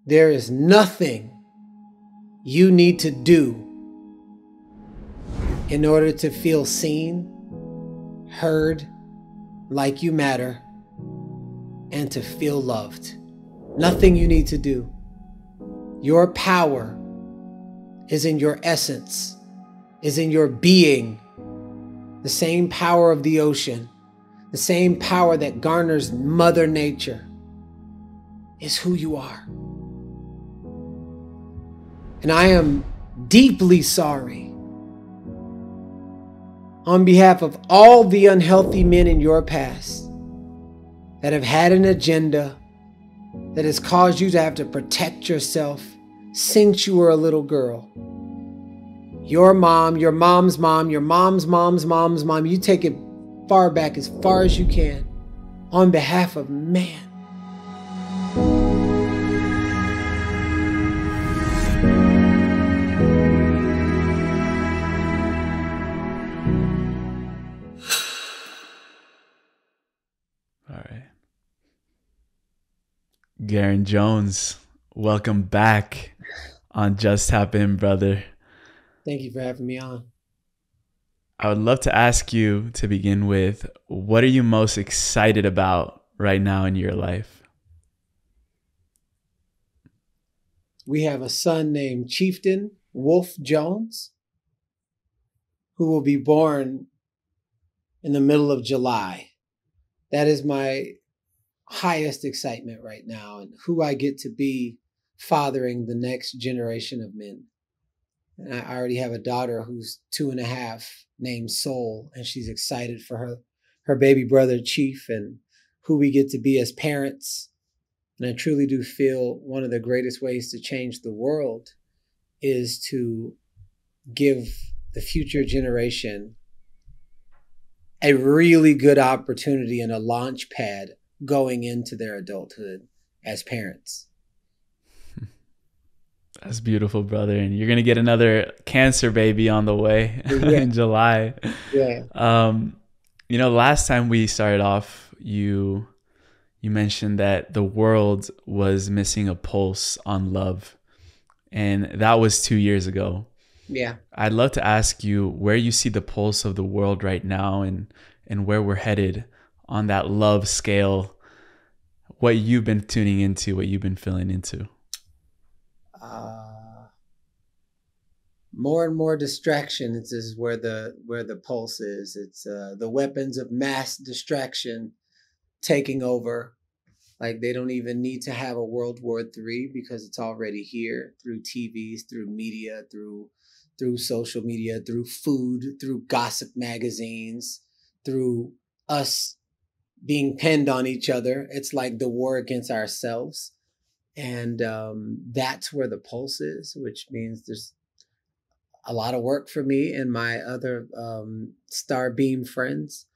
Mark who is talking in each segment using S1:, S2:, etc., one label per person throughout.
S1: There is nothing you need to do in order to feel seen, heard, like you matter, and to feel loved. Nothing you need to do. Your power is in your essence, is in your being. The same power of the ocean, the same power that garners Mother Nature is who you are. And I am deeply sorry on behalf of all the unhealthy men in your past that have had an agenda that has caused you to have to protect yourself since you were a little girl. Your mom, your mom's mom, your mom's mom's mom's mom, you take it far back as far as you can on behalf of man.
S2: All right. Garrain Jones, welcome back on Just Tap In, brother.
S1: Thank you for having me on.
S2: I would love to ask you to begin with, what are you most excited about right now in your life?
S1: We have a son named Chieftain Wolf Jones, who will be born in the middle of July. That is my highest excitement right now, and who I get to be fathering the next generation of men. And I already have a daughter who's 2.5 named Soul, and she's excited for her baby brother, Chief, and who we get to be as parents. And I truly do feel one of the greatest ways to change the world is to give the future generation a really good opportunity and a launch pad going into their adulthood as parents.
S2: That's beautiful, brother. And you're going to get another cancer baby on the way in July.
S1: Yeah.
S2: Last time we started off, you mentioned that the world was missing a pulse on love. And that was 2 years ago.
S1: Yeah.
S2: I'd love to ask you where you see the pulse of the world right now and where we're headed on that love scale, what you've been tuning into, what you've been feeling into.
S1: More and more distractions is where the pulse is. It's the weapons of mass distraction taking over. Like they don't even need to have a World War III because it's already here through TVs, through media, through social media, through food, through gossip magazines, through us being pinned on each other. It's like the war against ourselves. And that's where the pulse is, which means there's a lot of work for me and my other Starbeam friends.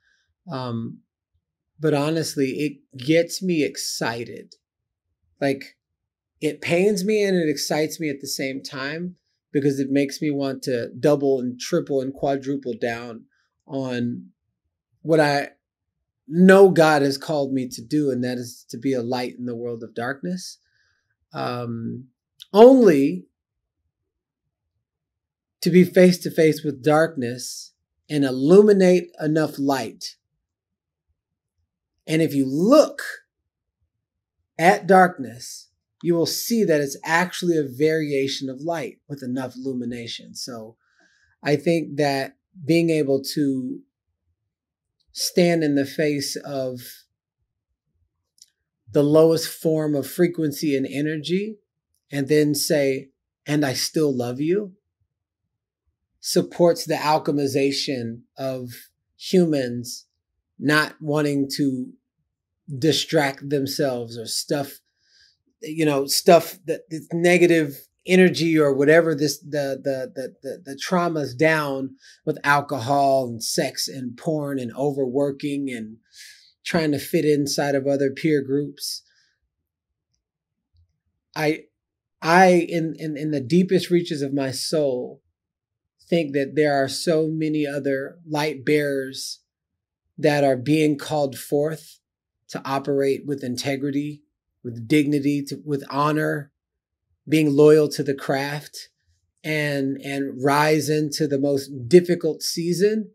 S1: But honestly, it gets me excited. Like it pains me and it excites me at the same time because it makes me want to double and triple and quadruple down on what I know God has called me to do, and that is to be a light in the world of darkness. Only to be face to face with darkness and illuminate enough light. And if you look at darkness, you will see that it's actually a variation of light with enough illumination. So I think that being able to stand in the face of the lowest form of frequency and energy and then say, and I still love you, supports the alchemization of humans not wanting to distract themselves or stuff that is negative energy or whatever the traumas down with alcohol and sex and porn and overworking and trying to fit inside of other peer groups. I in the deepest reaches of my soul think that there are so many other light bearers that are being called forth to operate with integrity, with dignity, with honor, being loyal to the craft and rise into the most difficult season.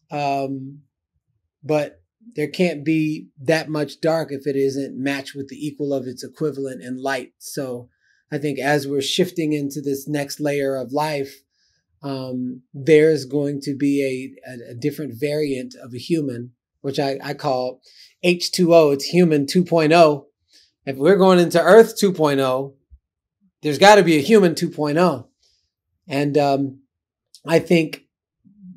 S1: But there can't be that much dark if it isn't matched with the equal of its equivalent in light. So I think as we're shifting into this next layer of life, there's going to be a different variant of a human, which I call H2O. It's human 2.0. If we're going into Earth 2.0, there's got to be a human 2.0. And I think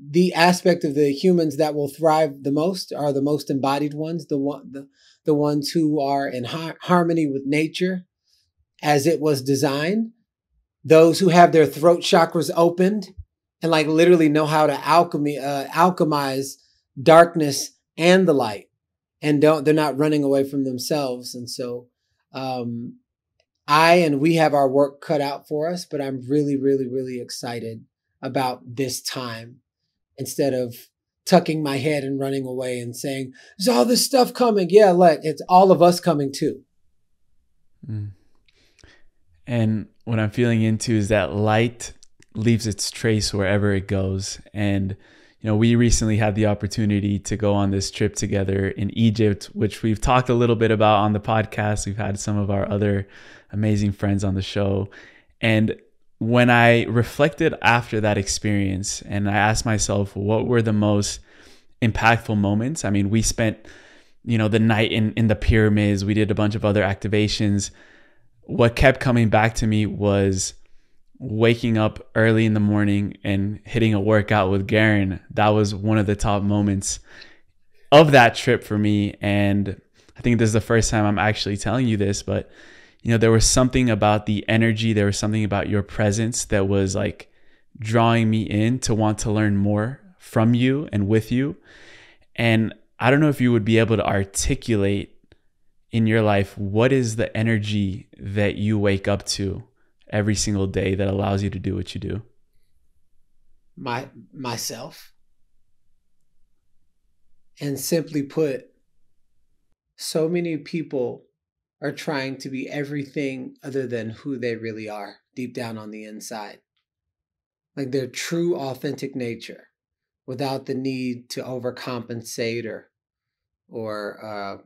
S1: the aspect of the humans that will thrive the most are the most embodied ones, the ones who are in harmony with nature as it was designed, those who have their throat chakras opened and like literally know how to alchemize darkness and the light, and they're not running away from themselves. And so we have our work cut out for us, but I'm really, really, really excited about this time. Instead of tucking my head and running away and saying, there's all this stuff coming. Yeah, it's all of us coming too.
S2: Mm. And what I'm feeling into is that light leaves its trace wherever it goes. And, we recently had the opportunity to go on this trip together in Egypt, which we've talked a little bit about on the podcast. We've had some of our other amazing friends on the show. And when I reflected after that experience and I asked myself, what were the most impactful moments? I mean, we spent, the night in the pyramids. We did a bunch of other activations. What kept coming back to me was waking up early in the morning and hitting a workout with Garrain. That was one of the top moments of that trip for me. And I think this is the first time I'm actually telling you this, but there was something about the energy. There was something about your presence that was like drawing me in to want to learn more from you and with you. And I don't know if you would be able to articulate in your life, what is the energy that you wake up to every single day that allows you to do what you do?
S1: Myself. And simply put, so many people are trying to be everything other than who they really are deep down on the inside. Like their true authentic nature without the need to overcompensate or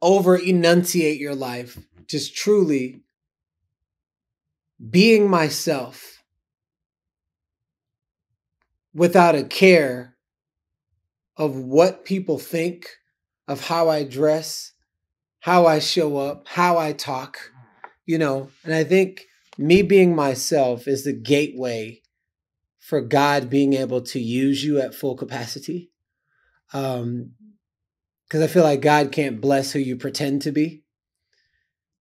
S1: over enunciate your life. Just truly being myself without a care of what people think, of how I dress, how I show up, how I talk, and I think me being myself is the gateway for God being able to use you at full capacity. Because I feel like God can't bless who you pretend to be.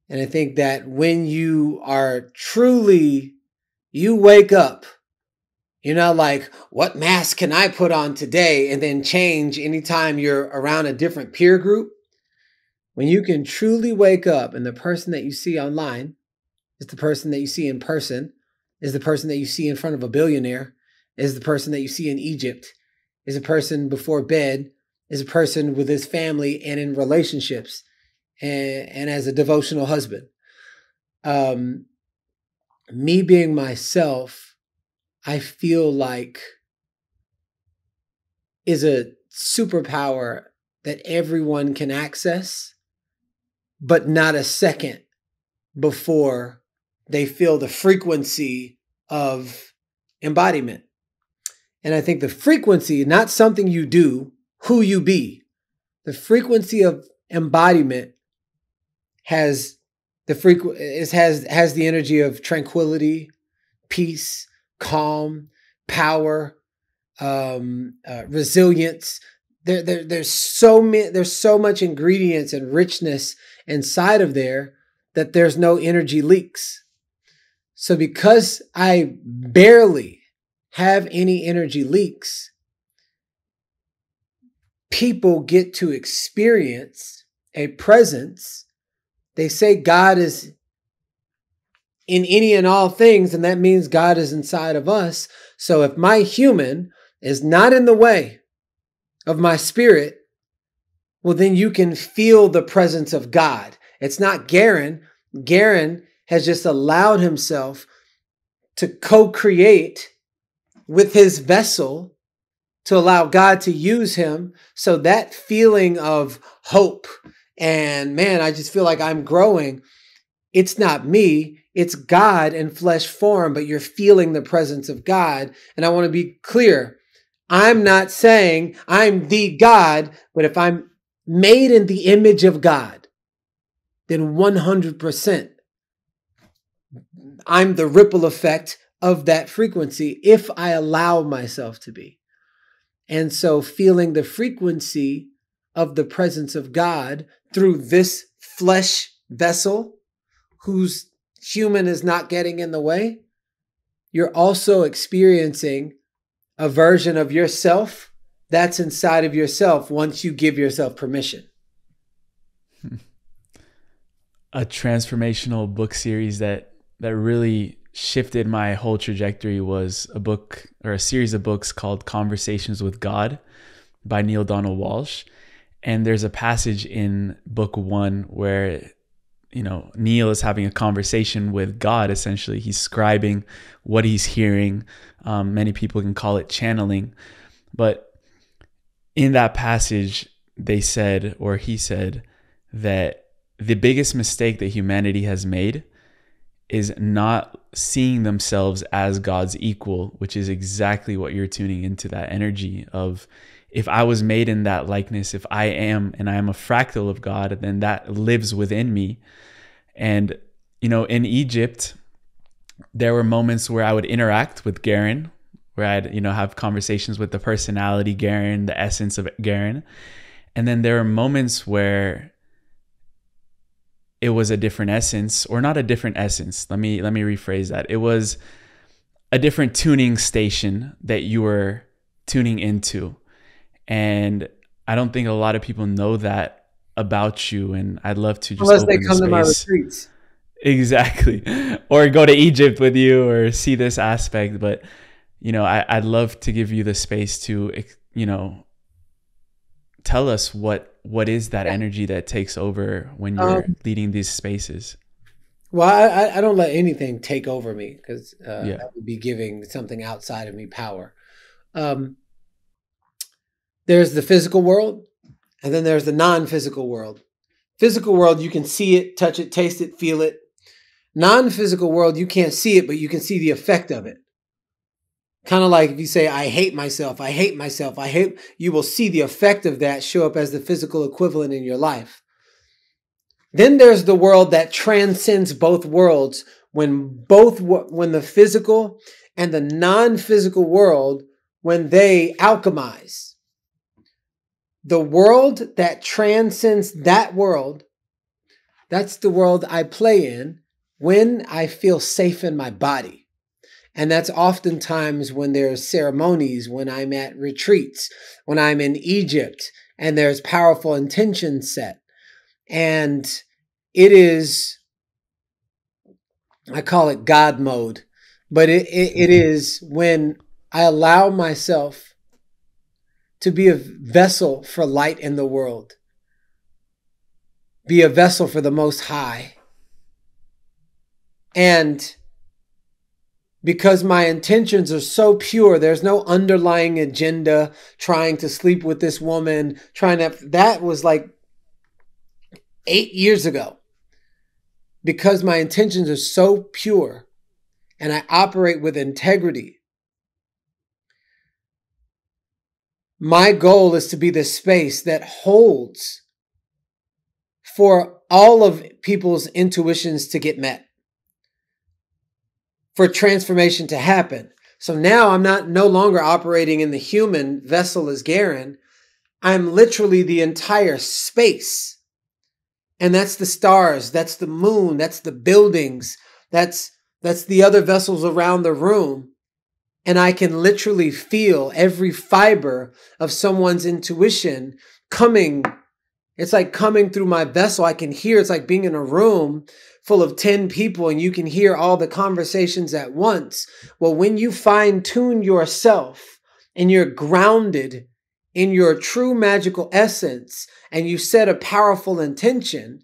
S1: And I think that when you are truly, you wake up, you're not like, what mask can I put on today? And then change anytime you're around a different peer group. When you can truly wake up and the person that you see online is the person that you see in person, is the person that you see in front of a billionaire, is the person that you see in Egypt, is a person before bed, is a person with his family and in relationships and as a devotional husband. Me being myself, I feel like is a superpower that everyone can access, but not a second before they feel the frequency of embodiment. And I think the frequency, not something you do, who you be, the frequency of embodiment has the energy of tranquility, peace, calm, power, resilience. There's so much ingredients and richness inside of there that there's no energy leaks. So because I barely have any energy leaks, people get to experience a presence. They say God is in any and all things, and that means God is inside of us. So if my human is not in the way of my spirit, well, then you can feel the presence of God. It's not Garrain. Garrain has just allowed himself to co-create with his vessel, to allow God to use him. So that feeling of hope and, man, I just feel like I'm growing. It's not me, it's God in flesh form, but you're feeling the presence of God. And I want to be clear. I'm not saying I'm the God, but if I'm made in the image of God, then 100% I'm the ripple effect of that frequency if I allow myself to be. And so feeling the frequency of the presence of God through this flesh vessel whose human is not getting in the way, you're also experiencing a version of yourself that's inside of yourself once you give yourself permission.
S2: A transformational book series that really shifted my whole trajectory was a book, or a series of books, called Conversations with God by Neil Donald Walsh. And there's a passage in book 1 where, Neil is having a conversation with God. Essentially, he's scribing what he's hearing. Many people can call it channeling. But in that passage, he said that the biggest mistake that humanity has made is not seeing themselves as God's equal, which is exactly what you're tuning into, that energy of, if I was made in that likeness, if I am, and I am a fractal of God, then that lives within me. And, in Egypt, there were moments where I would interact with Garrain, where I'd, have conversations with the personality Garrain, the essence of Garrain. And then there are moments where it was a different essence, or not a different essence. Let me rephrase that. It was a different tuning station that you were tuning into. And I don't think a lot of people know that about you. And I'd love to just
S1: unless
S2: open
S1: they come
S2: the
S1: to my
S2: space.
S1: retreats.
S2: Exactly. Or go to Egypt with you, or see this aspect. But, I'd love to give you the space to, tell us what is that energy that takes over when you're leading these spaces.
S1: Well, I don't let anything take over me, because that would be giving something outside of me power. There's the physical world, and then there's the non-physical world. Physical world, you can see it, touch it, taste it, feel it. Non-physical world, you can't see it, but you can see the effect of it. Kind of like if you say, I hate myself, you will see the effect of that show up as the physical equivalent in your life. Then there's the world that transcends both worlds, when the physical and the non-physical world, when they alchemize. The world that transcends that world, that's the world I play in when I feel safe in my body. And that's oftentimes when there's ceremonies, when I'm at retreats, when I'm in Egypt, and there's powerful intentions set. And it is, I call it God mode, but it is when I allow myself to be a vessel for light in the world, be a vessel for the Most High. And because my intentions are so pure, there's no underlying agenda, trying to sleep with this woman, that was like 8 years ago. Because my intentions are so pure and I operate with integrity, my goal is to be the space that holds for all of people's intuitions to get met, for transformation to happen. So now I'm no longer operating in the human vessel as Garrain. I'm literally the entire space. And that's the stars, that's the moon, that's the buildings, that's the other vessels around the room. And I can literally feel every fiber of someone's intuition coming. It's like coming through my vessel. I can hear, it's like being in a room full of 10 people and you can hear all the conversations at once. Well, when you fine tune yourself and you're grounded in your true magical essence and you set a powerful intention,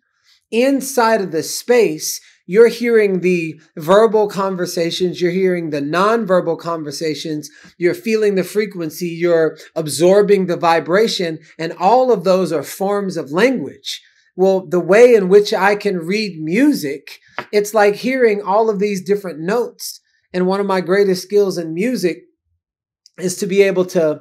S1: inside of the space, You're hearing the verbal conversations. You're hearing the nonverbal conversations. You're feeling the frequency. You're absorbing the vibration. And all of those are forms of language. Well, the way in which I can read music, it's like hearing all of these different notes. And one of my greatest skills in music is to be able to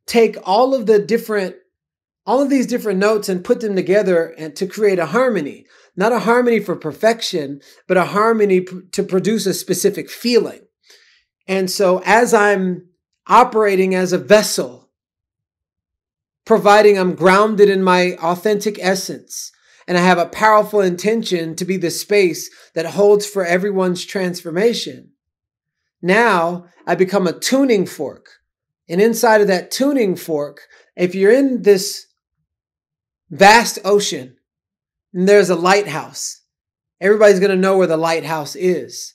S1: take all of these different notes and put them together and to create a harmony. Not a harmony for perfection, but a harmony to produce a specific feeling. And so as I'm operating as a vessel, providing I'm grounded in my authentic essence, and I have a powerful intention to be the space that holds for everyone's transformation, now I become a tuning fork. And inside of that tuning fork, if you're in this vast ocean and there's a lighthouse, everybody's going to know where the lighthouse is.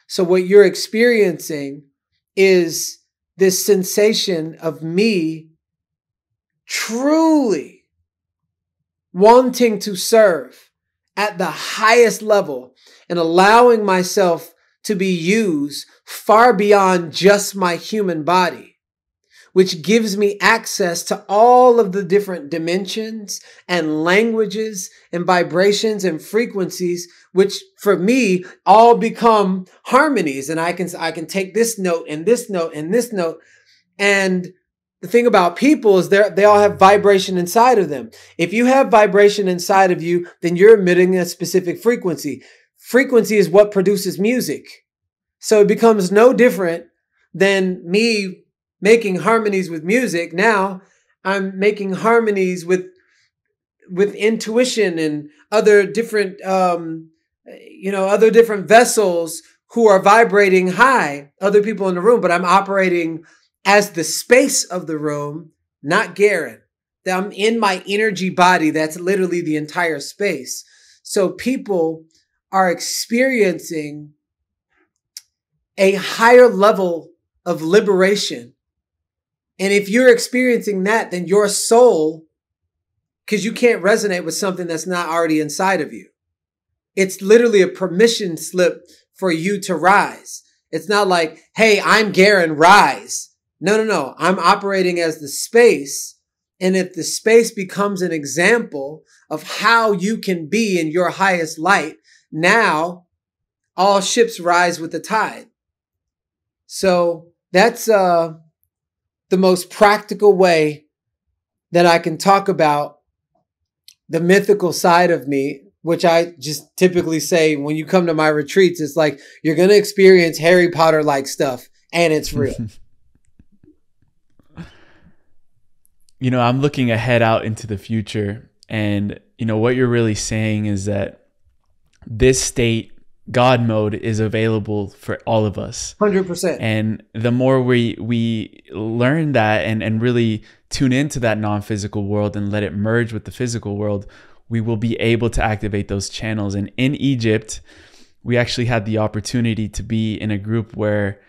S1: So what you're experiencing is this sensation of me truly wanting to serve at the highest level and allowing myself to be used far beyond just my human body, which gives me access to all of the different dimensions and languages and vibrations and frequencies, which for me all become harmonies. And I can take this note and this note and this note. And the thing about people is they all have vibration inside of them. If you have vibration inside of you, then you're emitting a specific frequency. Frequency is what produces music. So it becomes no different than me making harmonies with music. Now I'm making harmonies with intuition and other different, other different vessels who are vibrating high, other people in the room, but I'm operating as the space of the room, not Garrain. I'm in my energy body. That's literally the entire space. So people are experiencing a higher level of liberation. And if you're experiencing that, then your soul, because you can't resonate with something that's not already inside of you. It's literally a permission slip for you to rise. It's not like, hey, I'm Garrain, rise. No. I'm operating as the space. And if the space becomes an example of how you can be in your highest light, now all ships rise with the tide. So that's the most practical way that I can talk about the mythical side of me, which I just typically say when you come to my retreats, it's like you're going to experience Harry Potter-like stuff, and it's real.
S2: I'm looking ahead out into the future, and what you're really saying is that this state, God mode, is available for all of us.
S1: 100%.
S2: And the more we learn that and really tune into that non-physical world and let it merge with the physical world, we will be able to activate those channels. And in Egypt, we actually had the opportunity to be in a group where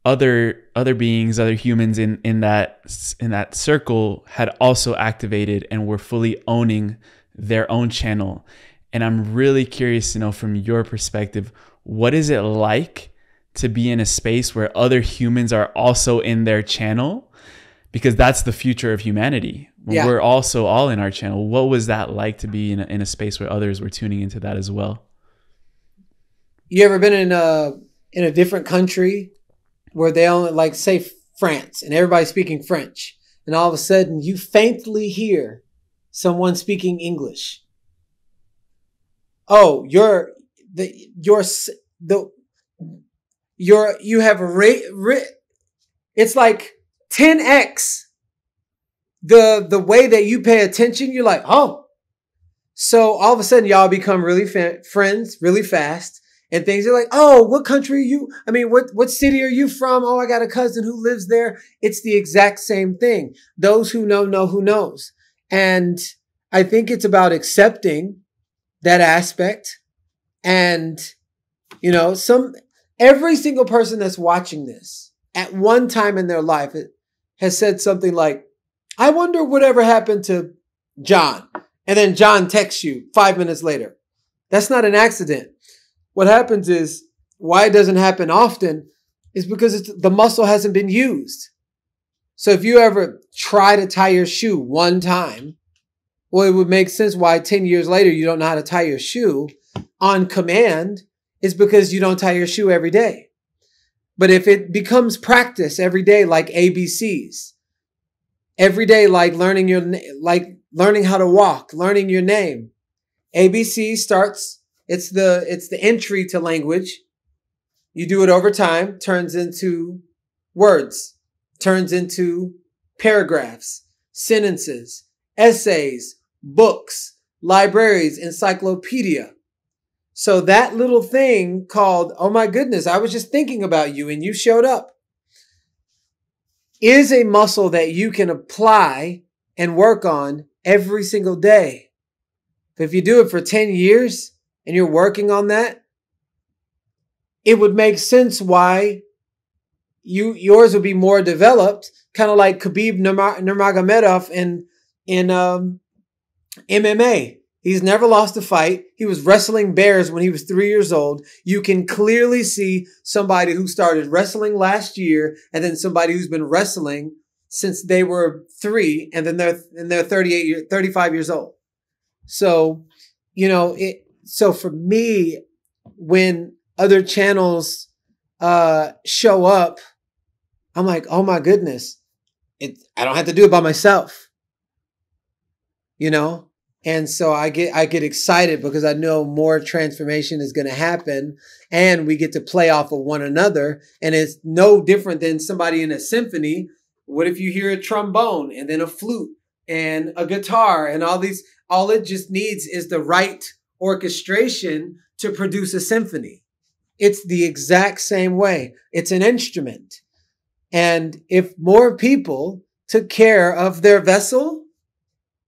S2: other beings, other humans in that circle had also activated and were fully owning their own channel. And I'm really curious to know from your perspective, what is it like to be in a space where other humans are also in their channel? Because that's the future of humanity. When we're also all in our channel. What was that like to be in a space where others were tuning into that as well?
S1: You ever been in a different country where they only, like, say France, and everybody's speaking French, and all of a sudden you faintly hear someone speaking English? Oh, you have it's like 10x the way that you pay attention. You're like, oh, so all of a sudden y'all become really friends really fast, and things are like, oh, what country are you? I mean, what city are you from? Oh, I got a cousin who lives there. It's the exact same thing. Those who know who knows. And I think it's about accepting that aspect. And, every single person that's watching this at one time in their life has said something like, I wonder whatever happened to John. And then John texts you 5 minutes later. That's not an accident. what happens is, why it doesn't happen often is because the muscle hasn't been used. So if you ever try to tie your shoe one time, well, it would make sense why 10 years later you don't know how to tie your shoe on command is because you don't tie your shoe every day. But if it becomes practice every day, like ABCs, every day, like learning how to walk, learning your name, ABC starts, it's the entry to language. You do it over time, turns into words, turns into paragraphs, sentences, essays, books, libraries, encyclopedia. So that little thing called, oh my goodness, I was just thinking about you and you showed up, is a muscle that you can apply and work on every single day. If you do it for 10 years and you're working on that, it would make sense why yours would be more developed, kind of like Khabib Nurmagomedov in MMA. He's never lost a fight. He was wrestling bears when he was 3 years old. You can clearly see somebody who started wrestling last year and then somebody who's been wrestling since they were 3 and then they're 35 years old. So, so for me, when other channels show up, I'm like, oh my goodness, I don't have to do it by myself, And so I get excited because I know more transformation is going to happen and we get to play off of one another. And it's no different than somebody in a symphony. What if you hear a trombone and then a flute and a guitar and all it just needs is the right orchestration to produce a symphony. It's the exact same way. It's an instrument. And if more people took care of their vessel,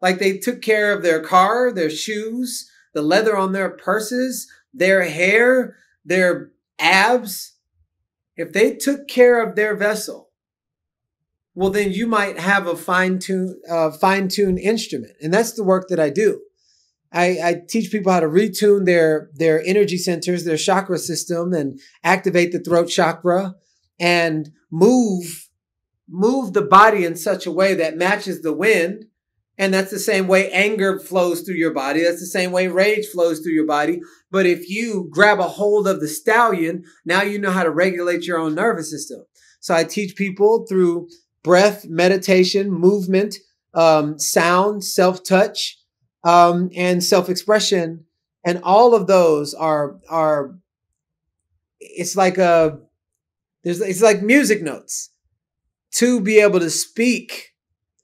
S1: like they took care of their car, their shoes, the leather on their purses, their hair, their abs, if they took care of their vessel, well, then you might have a fine-tuned instrument. And that's the work that I do. I teach people how to retune their energy centers, their chakra system, and activate the throat chakra and move the body in such a way that matches the wind. And that's the same way anger flows through your body. That's the same way rage flows through your body. But if you grab a hold of the stallion, now you know how to regulate your own nervous system. So I teach people through breath, meditation, movement, sound, self-touch, and self-expression. And all of those are it's like music notes to be able to speak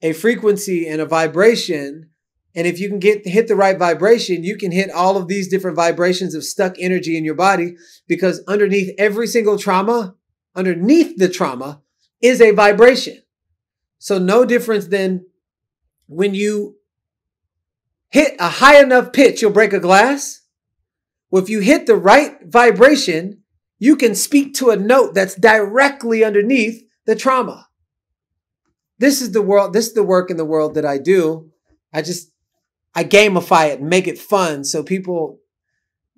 S1: a frequency and a vibration. And if you can hit the right vibration, you can hit all of these different vibrations of stuck energy in your body, because underneath every single trauma, underneath the trauma is a vibration. So no difference than when you hit a high enough pitch, you'll break a glass. Well, if you hit the right vibration, you can speak to a note that's directly underneath the trauma. This is the world. This is the work in the world that I do. I gamify it and make it fun so people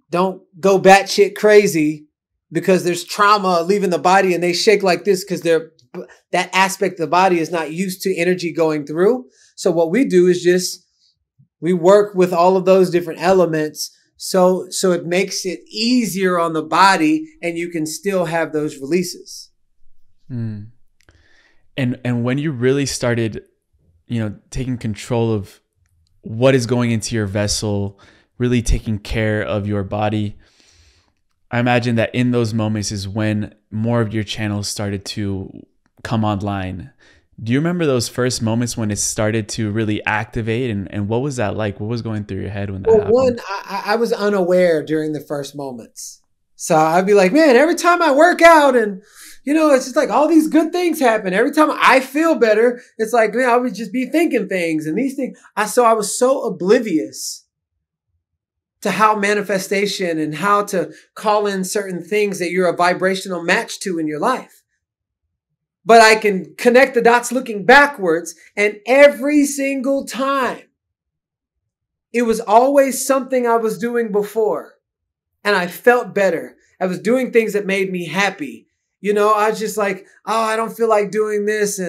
S1: don't go batshit crazy because there's trauma leaving the body and they shake like this because that aspect of the body is not used to energy going through. So what we do is we work with all of those different elements so it makes it easier on the body and you can still have those releases.
S2: Mm. And when you really started, taking control of what is going into your vessel, really taking care of your body, I imagine that in those moments is when more of your channels started to come online. Do you remember those first moments when it started to really activate? And what was that like? What was going through your head when that happened?
S1: One, I was unaware during the first moments. So I'd be like, man, every time I work out and it's just like all these good things happen. Every time I feel better, it's like, man, I would just be thinking things and these things. I was so oblivious to how manifestation and how to call in certain things that you're a vibrational match to in your life. But I can connect the dots looking backwards, and every single time it was always something I was doing before. and I felt better. I was doing things that made me happy. You know, I was just like, oh, I don't feel like doing this.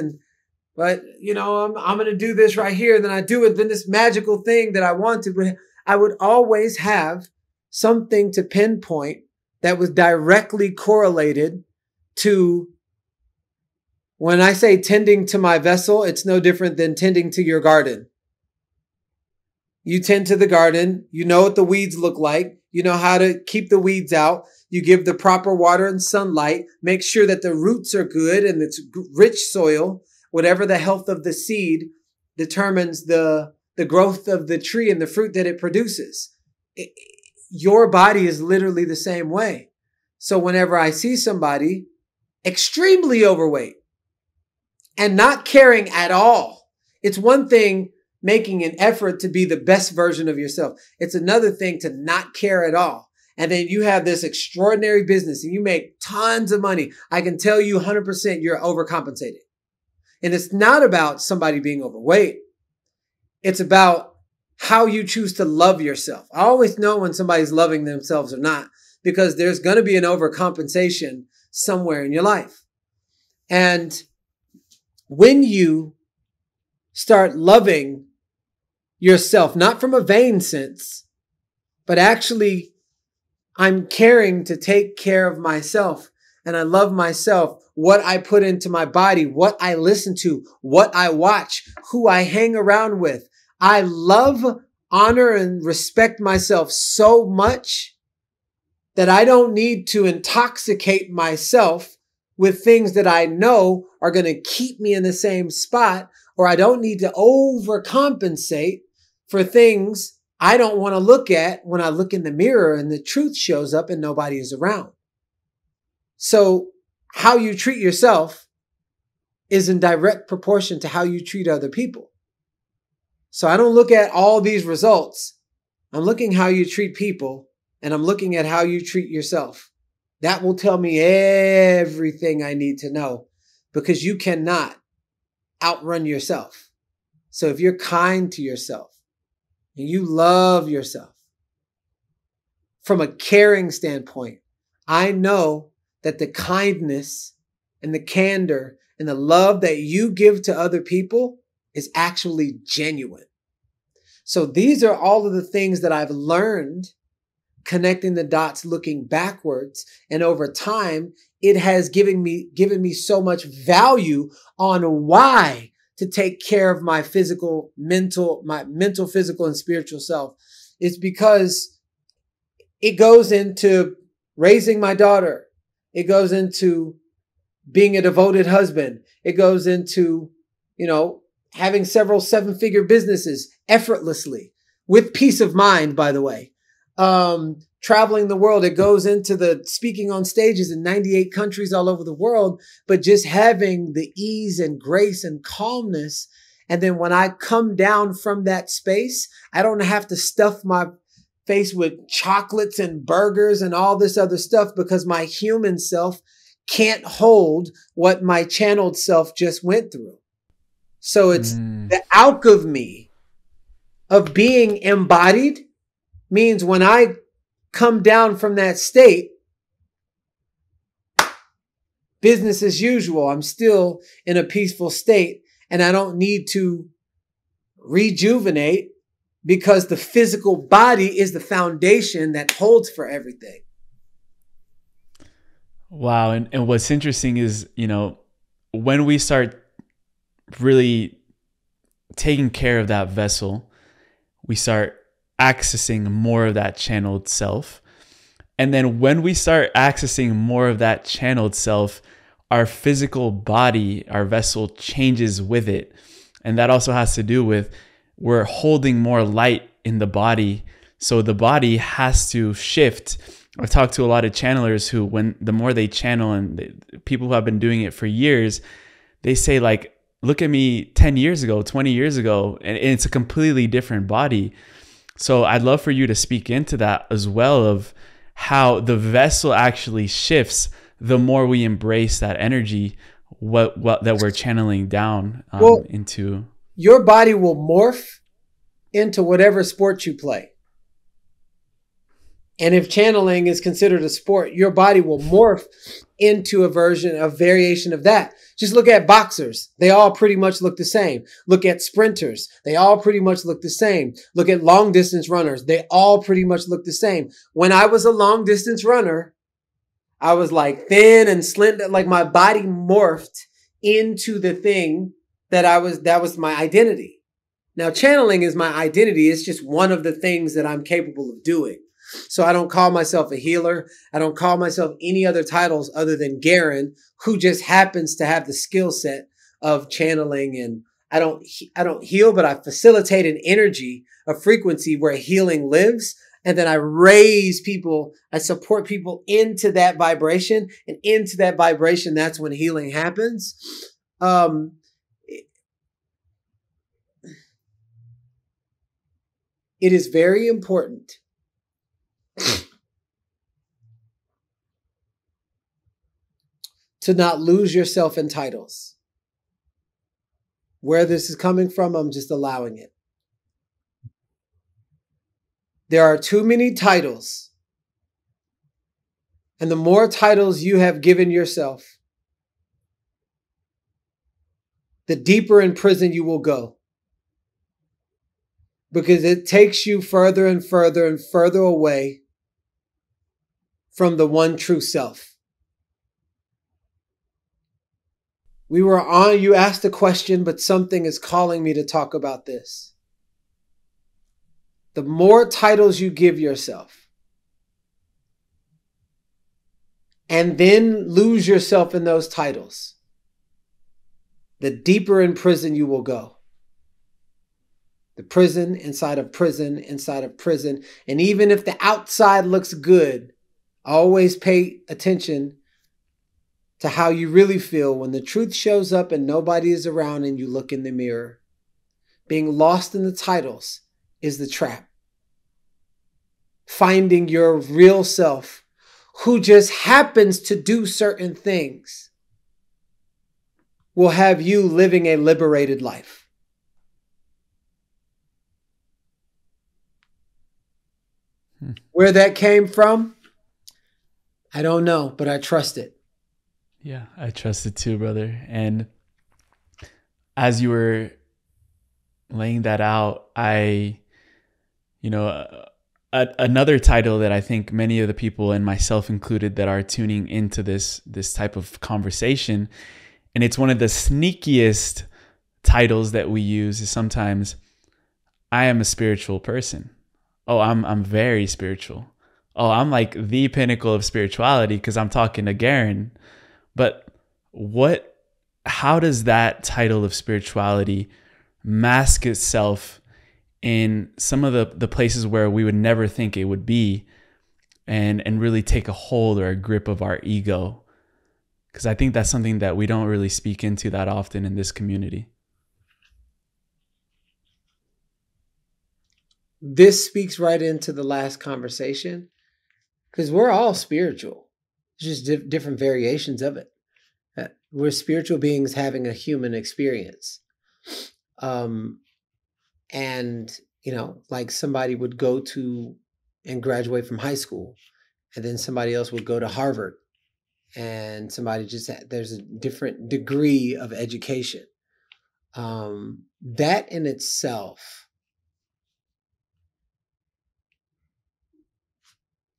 S1: But you know, I'm going to do this right here. Then I do it. Then this magical thing that I wanted, but I would always have something to pinpoint that was directly correlated to, when I say tending to my vessel, it's no different than tending to your garden. You tend to the garden. You know what the weeds look like. You know how to keep the weeds out. You give the proper water and sunlight. Make sure that the roots are good and it's rich soil. Whatever the health of the seed determines the growth of the tree and the fruit that it produces. Your body is literally the same way. So whenever I see somebody extremely overweight and not caring at all, it's one thing making an effort to be the best version of yourself. It's another thing to not care at all. And then you have this extraordinary business and you make tons of money. I can tell you 100% you're overcompensated. And it's not about somebody being overweight. It's about how you choose to love yourself. I always know when somebody's loving themselves or not, because there's going to be an overcompensation somewhere in your life. And when you start loving yourself, not from a vain sense, but actually, I'm caring to take care of myself and I love myself, what I put into my body, what I listen to, what I watch, who I hang around with. I love, honor, and respect myself so much that I don't need to intoxicate myself with things that I know are going to keep me in the same spot, or I don't need to overcompensate for things I don't want to look at when I look in the mirror and the truth shows up and nobody is around. So how you treat yourself is in direct proportion to how you treat other people. So I don't look at all these results. I'm looking how you treat people and I'm looking at how you treat yourself. That will tell me everything I need to know, because you cannot outrun yourself. So if you're kind to yourself and you love yourself from a caring standpoint, I know that the kindness and the candor and the love that you give to other people is actually genuine. So these are all of the things that I've learned connecting the dots, looking backwards. And over time, it has given me so much value on why to take care of my mental, physical, and spiritual self. It's because it goes into raising my daughter. It goes into being a devoted husband. It goes into, having several 7-figure businesses effortlessly with peace of mind, by the way. Traveling the world. It goes into the speaking on stages in 98 countries all over the world, but just having the ease and grace and calmness. And then when I come down from that space, I don't have to stuff my face with chocolates and burgers and all this other stuff, because my human self can't hold what my channeled self just went through. So it's the alchemy of being embodied means when I come down from that state, business as usual. I'm still in a peaceful state and I don't need to rejuvenate, because the physical body is the foundation that holds for everything.
S2: Wow. And what's interesting is, when we start really taking care of that vessel, we start accessing more of that channeled self. And then when we start accessing more of that channeled self, our physical body, our vessel changes with it. And that also has to do with we're holding more light in the body. So the body has to shift. I've talked to a lot of channelers who, the more they channel, and people who have been doing it for years, they say, like, look at me 10 years ago, 20 years ago, and it's a completely different body. So I'd love for you to speak into that as well, of how the vessel actually shifts the more we embrace that energy, what that we're channeling down into.
S1: Your body will morph into whatever sport you play. And if channeling is considered a sport, your body will morph into a variation of that. Just look at boxers. They all pretty much look the same. Look at sprinters. They all pretty much look the same. Look at long distance runners. They all pretty much look the same. When I was a long distance runner, I was like thin and slender, like my body morphed into the thing that was my identity. Now, channeling is my identity. It's just one of the things that I'm capable of doing. So I don't call myself a healer. I don't call myself any other titles other than Garrain, who just happens to have the skill set of channeling. And I don't heal, but I facilitate an energy, a frequency where healing lives. And then I raise people, I support people into that vibration, and into that vibration, that's when healing happens. It is very important to not lose yourself in titles. Where this is coming from, I'm just allowing it. There are too many titles. And the more titles you have given yourself, the deeper in prison you will go. Because it takes you further and further and further away from the one true self. You asked a question, but something is calling me to talk about this. The more titles you give yourself, and then lose yourself in those titles, the deeper in prison you will go. The prison inside of prison inside of prison. And even if the outside looks good, always pay attention to how you really feel when the truth shows up and nobody is around and you look in the mirror. Being lost in the titles is the trap. Finding your real self, who just happens to do certain things, will have you living a liberated life. Where that came from, I don't know, but I trust it.
S2: Yeah, I trust it too, brother. And as you were laying that out, another title that I think many of the people, and myself included, that are tuning into this type of conversation, and it's one of the sneakiest titles that we use, is sometimes, I am a spiritual person. Oh, I'm very spiritual. Oh, I'm like the pinnacle of spirituality because I'm talking to Garrain. But how does that title of spirituality mask itself in some of the places where we would never think it would be, and really take a hold or a grip of our ego? Because I think that's something that we don't really speak into that often in this community.
S1: This speaks right into the last conversation, because we're all spiritual. It's just different variations of it. We're spiritual beings having a human experience. And, like somebody would go to and graduate from high school, and then somebody else would go to Harvard, and there's a different degree of education. That in itself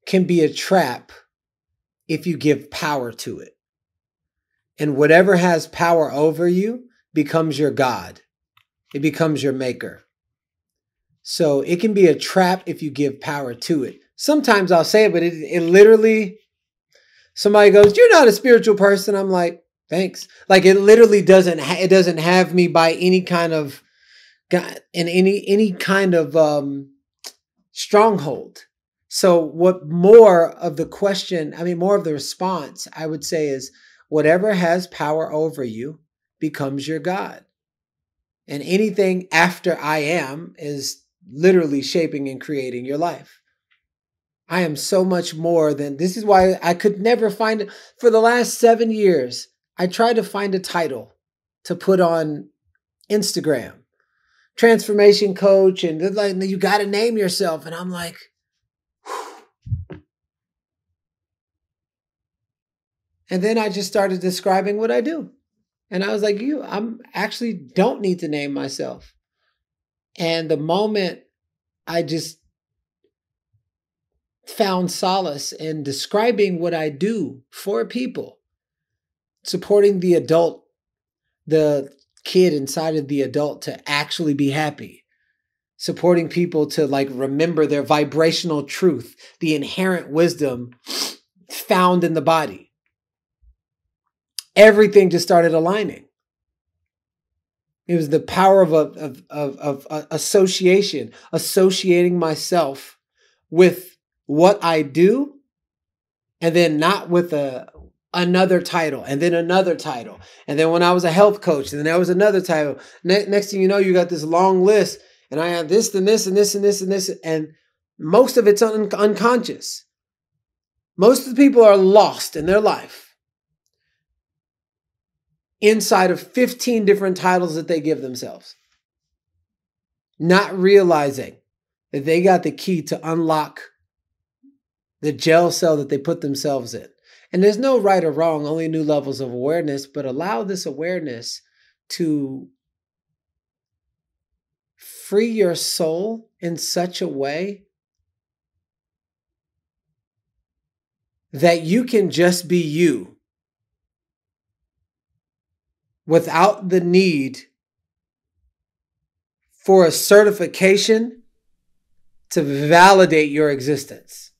S1: can be a trap if you give power to it. And whatever has power over you becomes your God. It becomes your maker. So it can be a trap if you give power to it. Sometimes I'll say it, but it literally, somebody goes, "You're not a spiritual person." I'm like, thanks. Like, it literally doesn't have me by any kind of stronghold. So more of the response I would say is, whatever has power over you becomes your God. And anything after I am is literally shaping and creating your life. I am so much more than, this is why I could never find it. For the last 7 years, I tried to find a title to put on Instagram. Transformation coach, and they're like, you got to name yourself. And I'm like, And then I just started describing what I do. And I was like, I'm actually don't need to name myself. And the moment I just found solace in describing what I do for people, supporting the adult, the kid inside of the adult to actually be happy, supporting people to like remember their vibrational truth, the inherent wisdom found in the body. Everything just started aligning. It was the power of association, associating myself with what I do, and then not with another title, and then another title. And then when I was a health coach, and then there was another title. Next thing you know, you got this long list, and I have this and this and this and this and this, and most of it's unconscious. Most of the people are lost in their life inside of 15 different titles that they give themselves, not realizing that they got the key to unlock the jail cell that they put themselves in. And there's no right or wrong, only new levels of awareness, but allow this awareness to free your soul in such a way that you can just be you without the need for a certification to validate your existence.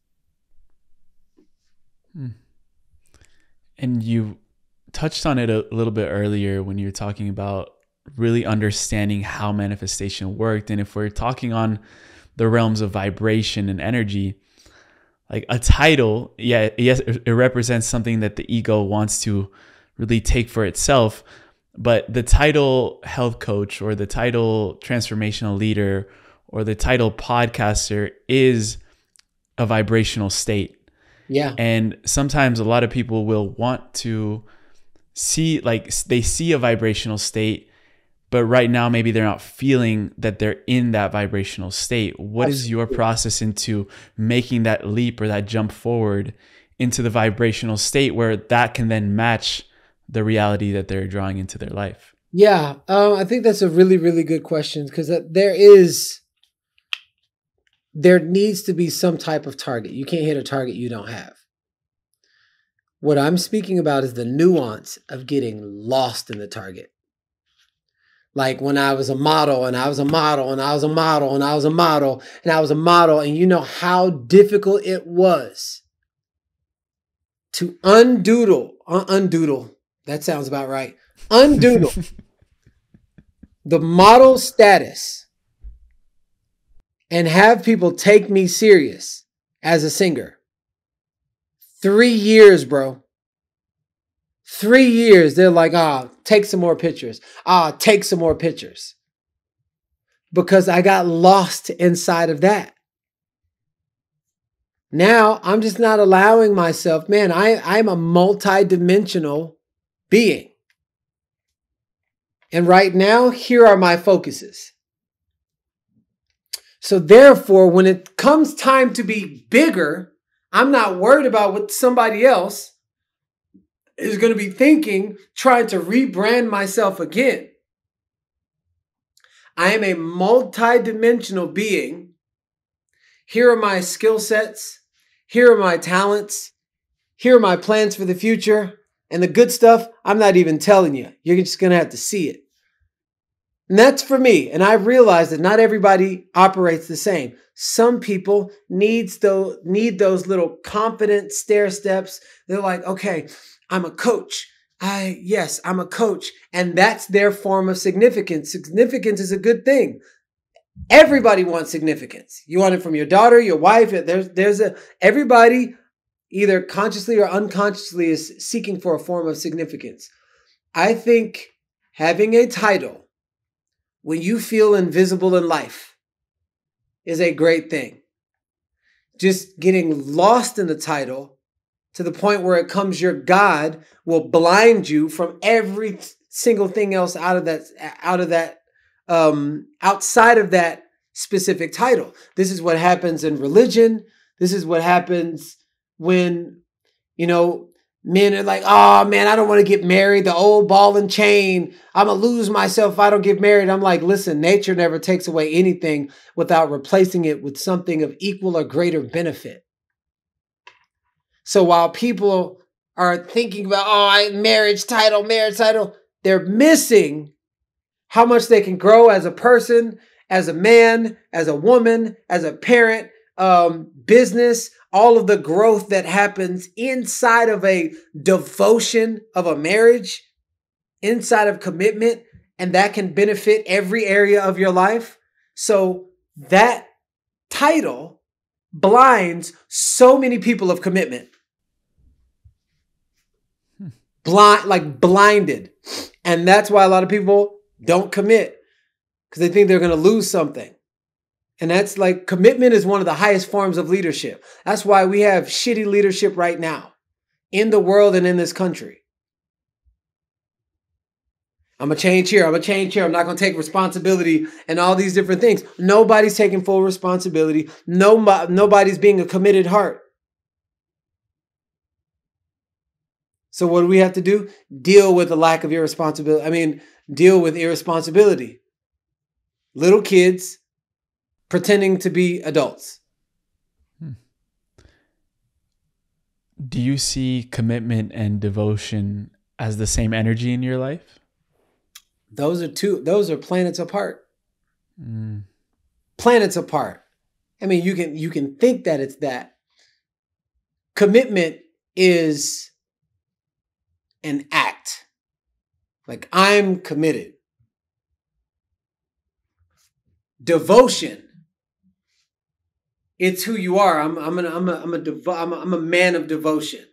S2: And you touched on it a little bit earlier when you were talking about really understanding how manifestation worked. And if we're talking on the realms of vibration and energy, like a title, yes, it represents something that the ego wants to really take for itself. But the title health coach or the title transformational leader or the title podcaster is a vibrational state.
S1: Yeah.
S2: And sometimes a lot of people will want to see, like they see a vibrational state, but right now maybe they're not feeling that they're in that vibrational state. What is your process into making that leap or that jump forward into the vibrational state where that can then match the reality that they're drawing into their life?
S1: Yeah, I think that's a really, really good question, because there needs to be some type of target. You can't hit a target you don't have. What I'm speaking about is the nuance of getting lost in the target. Like when I was a model and I was a model and I was a model and I was a model and I was a model, and you know how difficult it was to undoodle. That sounds about right. Undoodle the model status and have people take me serious as a singer. 3 years, bro. 3 years. They're like, take some more pictures. Take some more pictures. Because I got lost inside of that. Now I'm just not allowing myself, man, I'm a multi-dimensional being. And right now, here are my focuses. So therefore, when it comes time to be bigger, I'm not worried about what somebody else is going to be thinking, trying to rebrand myself again. I am a multi-dimensional being. Here are my skill sets. Here are my talents. Here are my plans for the future. And the good stuff, I'm not even telling you. You're just going to have to see it. And that's for me. And I realize that not everybody operates the same. Some people need those little confident stair steps. They're like, okay, I'm a coach. I'm a coach. And that's their form of significance. Significance is a good thing. Everybody wants significance. You want it from your daughter, your wife. Everybody either consciously or unconsciously is seeking for a form of significance. I think having a title when you feel invisible in life is a great thing. Just getting lost in the title to the point where it comes your God will blind you from every single thing else outside of that specific title. This is what happens in religion. This is what happens when, Men are like, oh man, I don't want to get married. The old ball and chain. I'm going to lose myself if I don't get married. I'm like, listen, nature never takes away anything without replacing it with something of equal or greater benefit. So while people are thinking about, marriage title, they're missing how much they can grow as a person, as a man, as a woman, as a parent, business, all of the growth that happens inside of a devotion of a marriage, inside of commitment, and that can benefit every area of your life. So that title blinds so many people of commitment. Blinded. And that's why a lot of people don't commit, because they think they're going to lose something. And that's like, commitment is one of the highest forms of leadership. That's why we have shitty leadership right now in the world and in this country. I'm going to change here. I'm not going to take responsibility and all these different things. Nobody's taking full responsibility. Nobody's being a committed heart. So what do we have to do? Deal with the lack of irresponsibility. Deal with irresponsibility. Little kids pretending to be adults.
S2: Do you see commitment and devotion as the same energy in your life?
S1: Those are planets apart. Planets apart. You can think that it's that. Commitment is an act. Like, I'm committed. Devotion, it's who you are. I'm a man of devotion.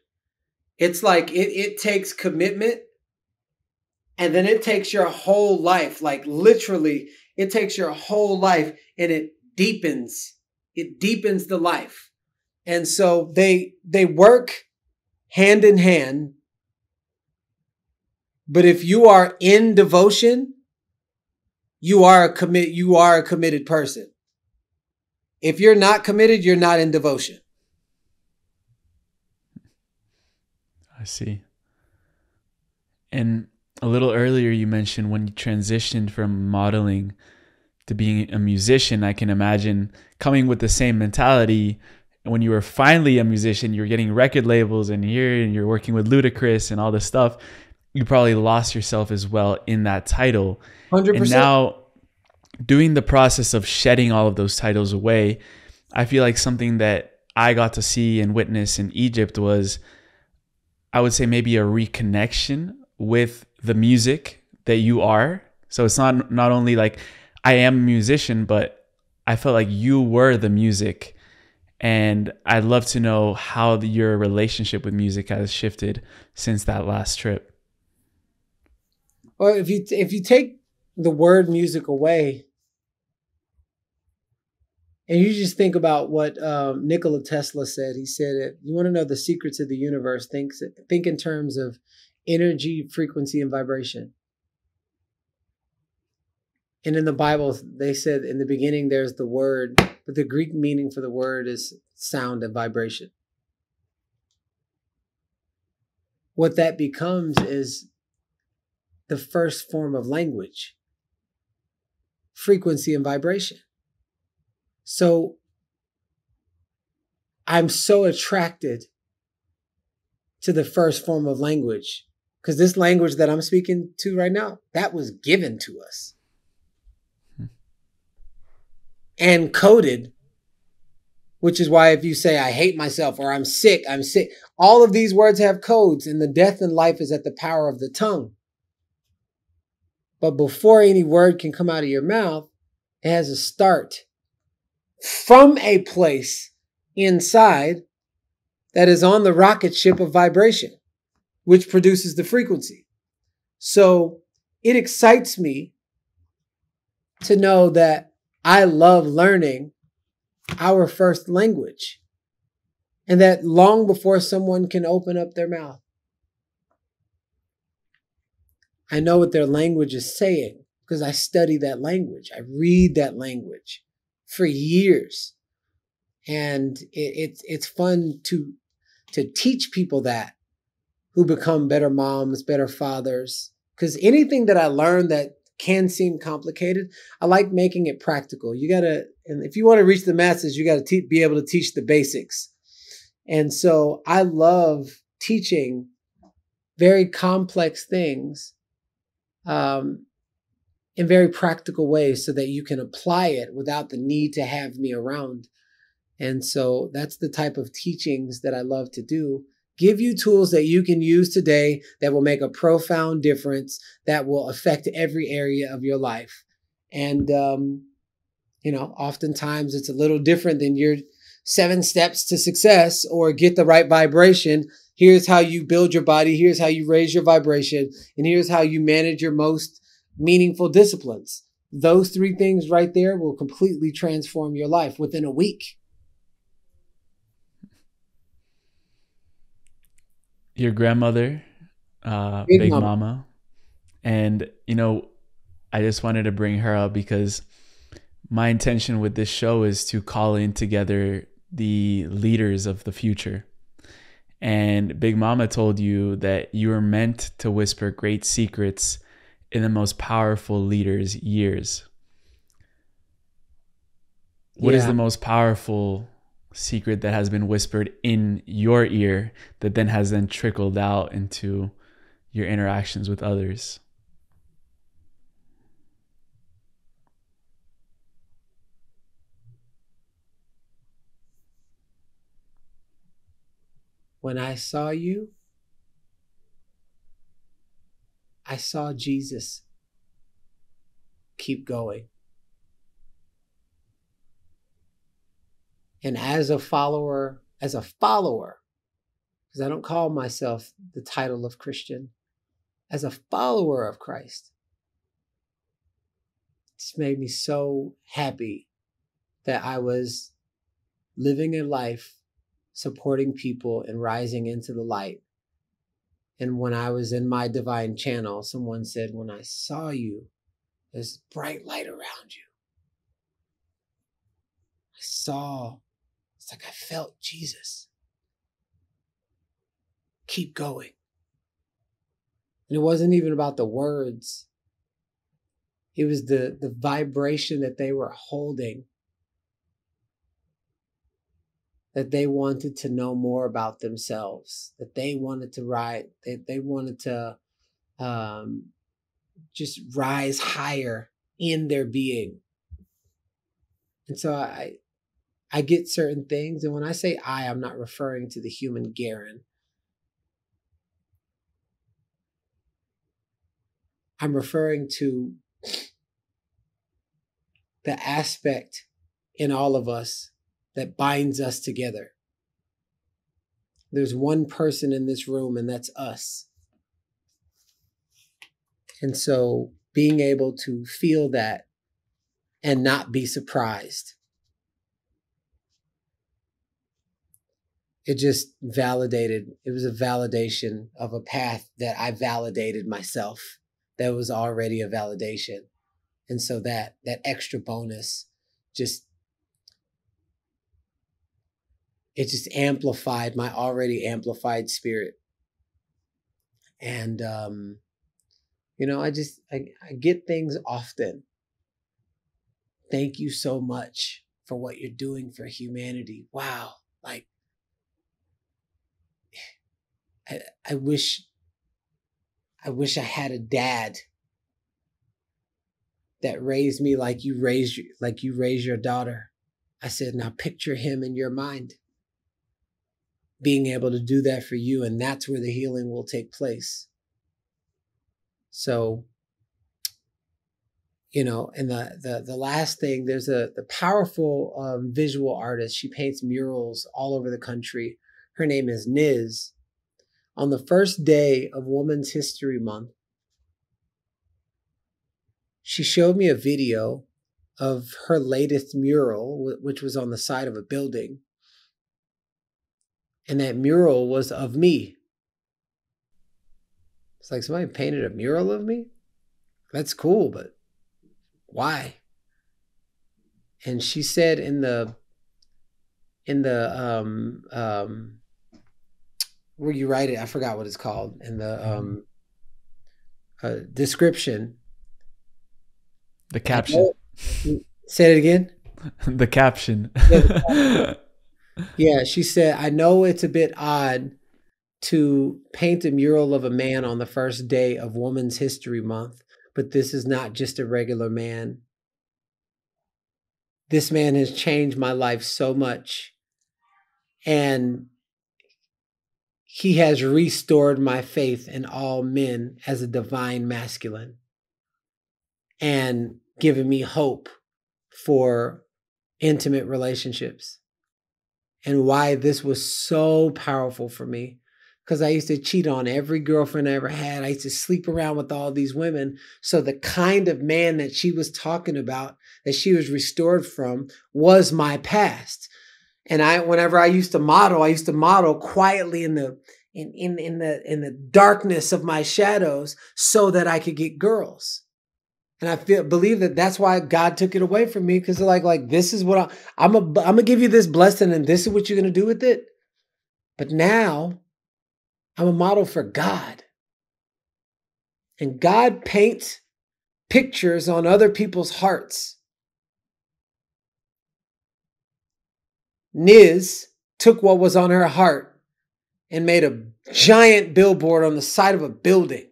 S1: It's like it takes commitment, and then it takes your whole life. Like, literally, it takes your whole life, and it deepens the life. And so they work hand in hand. But if you are in devotion, you are a committed person. If you're not committed, you're not in devotion.
S2: I see. And a little earlier, you mentioned when you transitioned from modeling to being a musician. I can imagine coming with the same mentality. When you were finally a musician, you were getting record labels and you're working with Ludacris and all this stuff. You probably lost yourself as well in that title.
S1: 100%.
S2: And now, doing the process of shedding all of those titles away, I feel like something that I got to see and witness in Egypt was, I would say, maybe a reconnection with the music that you are. So it's not only like I am a musician, but I felt like you were the music. And I'd love to know how your relationship with music has shifted since that last trip.
S1: Well, if you take the word music away, and you just think about what Nikola Tesla said. He said, you want to know the secrets of the universe, think in terms of energy, frequency, and vibration. And in the Bible, they said in the beginning, there's the word, but the Greek meaning for the word is sound and vibration. What that becomes is the first form of language, frequency and vibration. So I'm so attracted to the first form of language, because this language that I'm speaking to right now, that was given to us and coded, which is why if you say, I hate myself, or I'm sick, all of these words have codes, and the death in life is at the power of the tongue. But before any word can come out of your mouth, it has a start from a place inside that is on the rocket ship of vibration, which produces the frequency. So it excites me to know that I love learning our first language, and that long before someone can open up their mouth, I know what their language is saying, because I study that language. I read that language for years. And it's fun to teach people that. who become better moms, better fathers. Because anything that I learned that can seem complicated, I like making it practical. You got to, and if you want to reach the masses, you got to be able to teach the basics. And so I love teaching very complex things in very practical ways so that you can apply it without the need to have me around. And so that's the type of teachings that I love to do. Give you tools that you can use today that will make a profound difference, that will affect every area of your life. And, oftentimes it's a little different than your 7 steps to success or get the right vibration. Here's how you build your body. Here's how you raise your vibration. And here's how you manage your most meaningful disciplines. Those 3 things right there will completely transform your life within a week.
S2: Your grandmother, Big Mama. And, I just wanted to bring her up because my intention with this show is to call in together the leaders of the future. And Big Mama told you that you were meant to whisper great secrets in the most powerful leaders' ears. What is the most powerful secret that has been whispered in your ear that then has trickled out into your interactions with others?
S1: When I saw you, I saw Jesus. Keep going. And as a follower, because I don't call myself the title of Christian, as a follower of Christ, it's made me so happy that I was living a life supporting people and rising into the light. And when I was in my divine channel, someone said, when I saw you, there's bright light around you. It's like I felt Jesus. Keep going. And it wasn't even about the words. It was the vibration that they were holding, that they wanted to know more about themselves, that they wanted to they wanted to just rise higher in their being. And so I get certain things. And when I say I'm not referring to the human Garrain. I'm referring to the aspect in all of us that binds us together. There's one person in this room, and that's us. And so being able to feel that and not be surprised, it just validated. It was a validation of a path that I validated myself. That was already a validation. And so that extra bonus just amplified my already amplified spirit. And, I get things often. Thank you so much for what you're doing for humanity. Wow. Like, I wish I had a dad that raised me like you raise your daughter. I said, now picture him in your mind, being able to do that for you. And that's where the healing will take place. So, and the last thing, there's the powerful visual artist. She paints murals all over the country. Her name is Niz. On the first day of Women's History Month, she showed me a video of her latest mural, which was on the side of a building. And that mural was of me. It's like somebody painted a mural of me? That's cool, but why? And she said where you write it, I forgot what it's called in the description.
S2: The caption.
S1: Say it again.
S2: The caption.
S1: Yeah, she said, I know it's a bit odd to paint a mural of a man on the first day of Women's History Month, but this is not just a regular man. This man has changed my life so much, and he has restored my faith in all men as a divine masculine and given me hope for intimate relationships. And why this was so powerful for me, because I used to cheat on every girlfriend I ever had. I used to sleep around with all these women. So the kind of man that she was talking about, that she was restored from, was my past. And whenever I used to model quietly in the darkness of my shadows so that I could get girls. And I believe that that's why God took it away from me, because like this is what I'm gonna give you this blessing, and this is what you're gonna do with it. But now I'm a model for God, and God paints pictures on other people's hearts. Niz took what was on her heart and made a giant billboard on the side of a building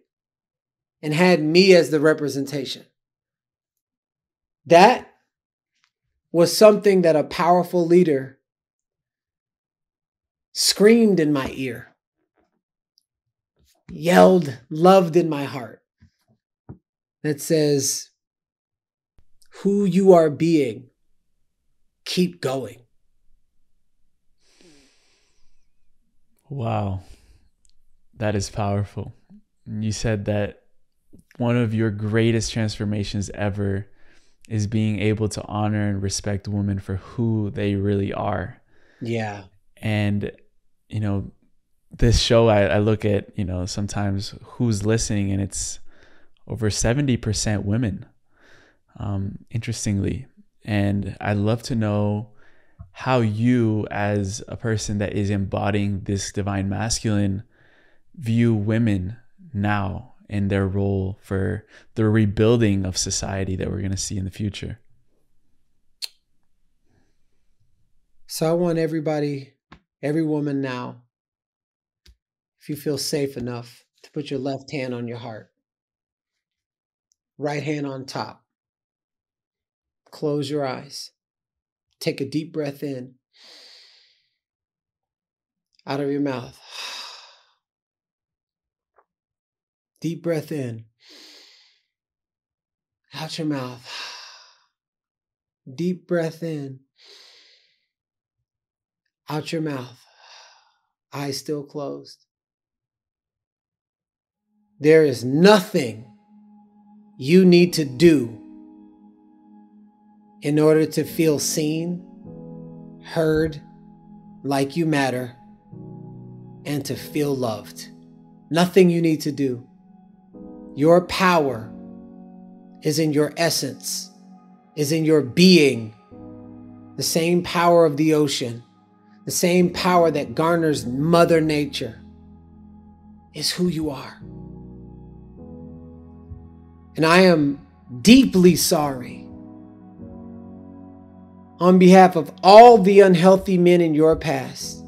S1: and had me as the representation. That was something that a powerful leader screamed in my ear, yelled, loved in my heart. That says, who you are being, keep going.
S2: Wow. That is powerful. You said that one of your greatest transformations ever is being able to honor and respect women for who they really are.
S1: Yeah.
S2: And, you know, this show, I look at, you know, sometimes who's listening, and it's over 70% women, interestingly. And I'd love to know how you, as a person that is embodying this divine masculine, view women now in their role for the rebuilding of society that we're going to see in the future.
S1: So I want everybody, every woman now, if you feel safe enough, to put your left hand on your heart, right hand on top. Close your eyes. Take a deep breath in, out of your mouth. Deep breath in, out your mouth. Deep breath in, out your mouth. Eyes still closed. There is nothing you need to do in order to feel seen, heard, like you matter, and to feel loved. Nothing you need to do. Your power is in your essence, is in your being. The same power of the ocean, the same power that garners Mother Nature, is who you are. And I am deeply sorry on behalf of all the unhealthy men in your past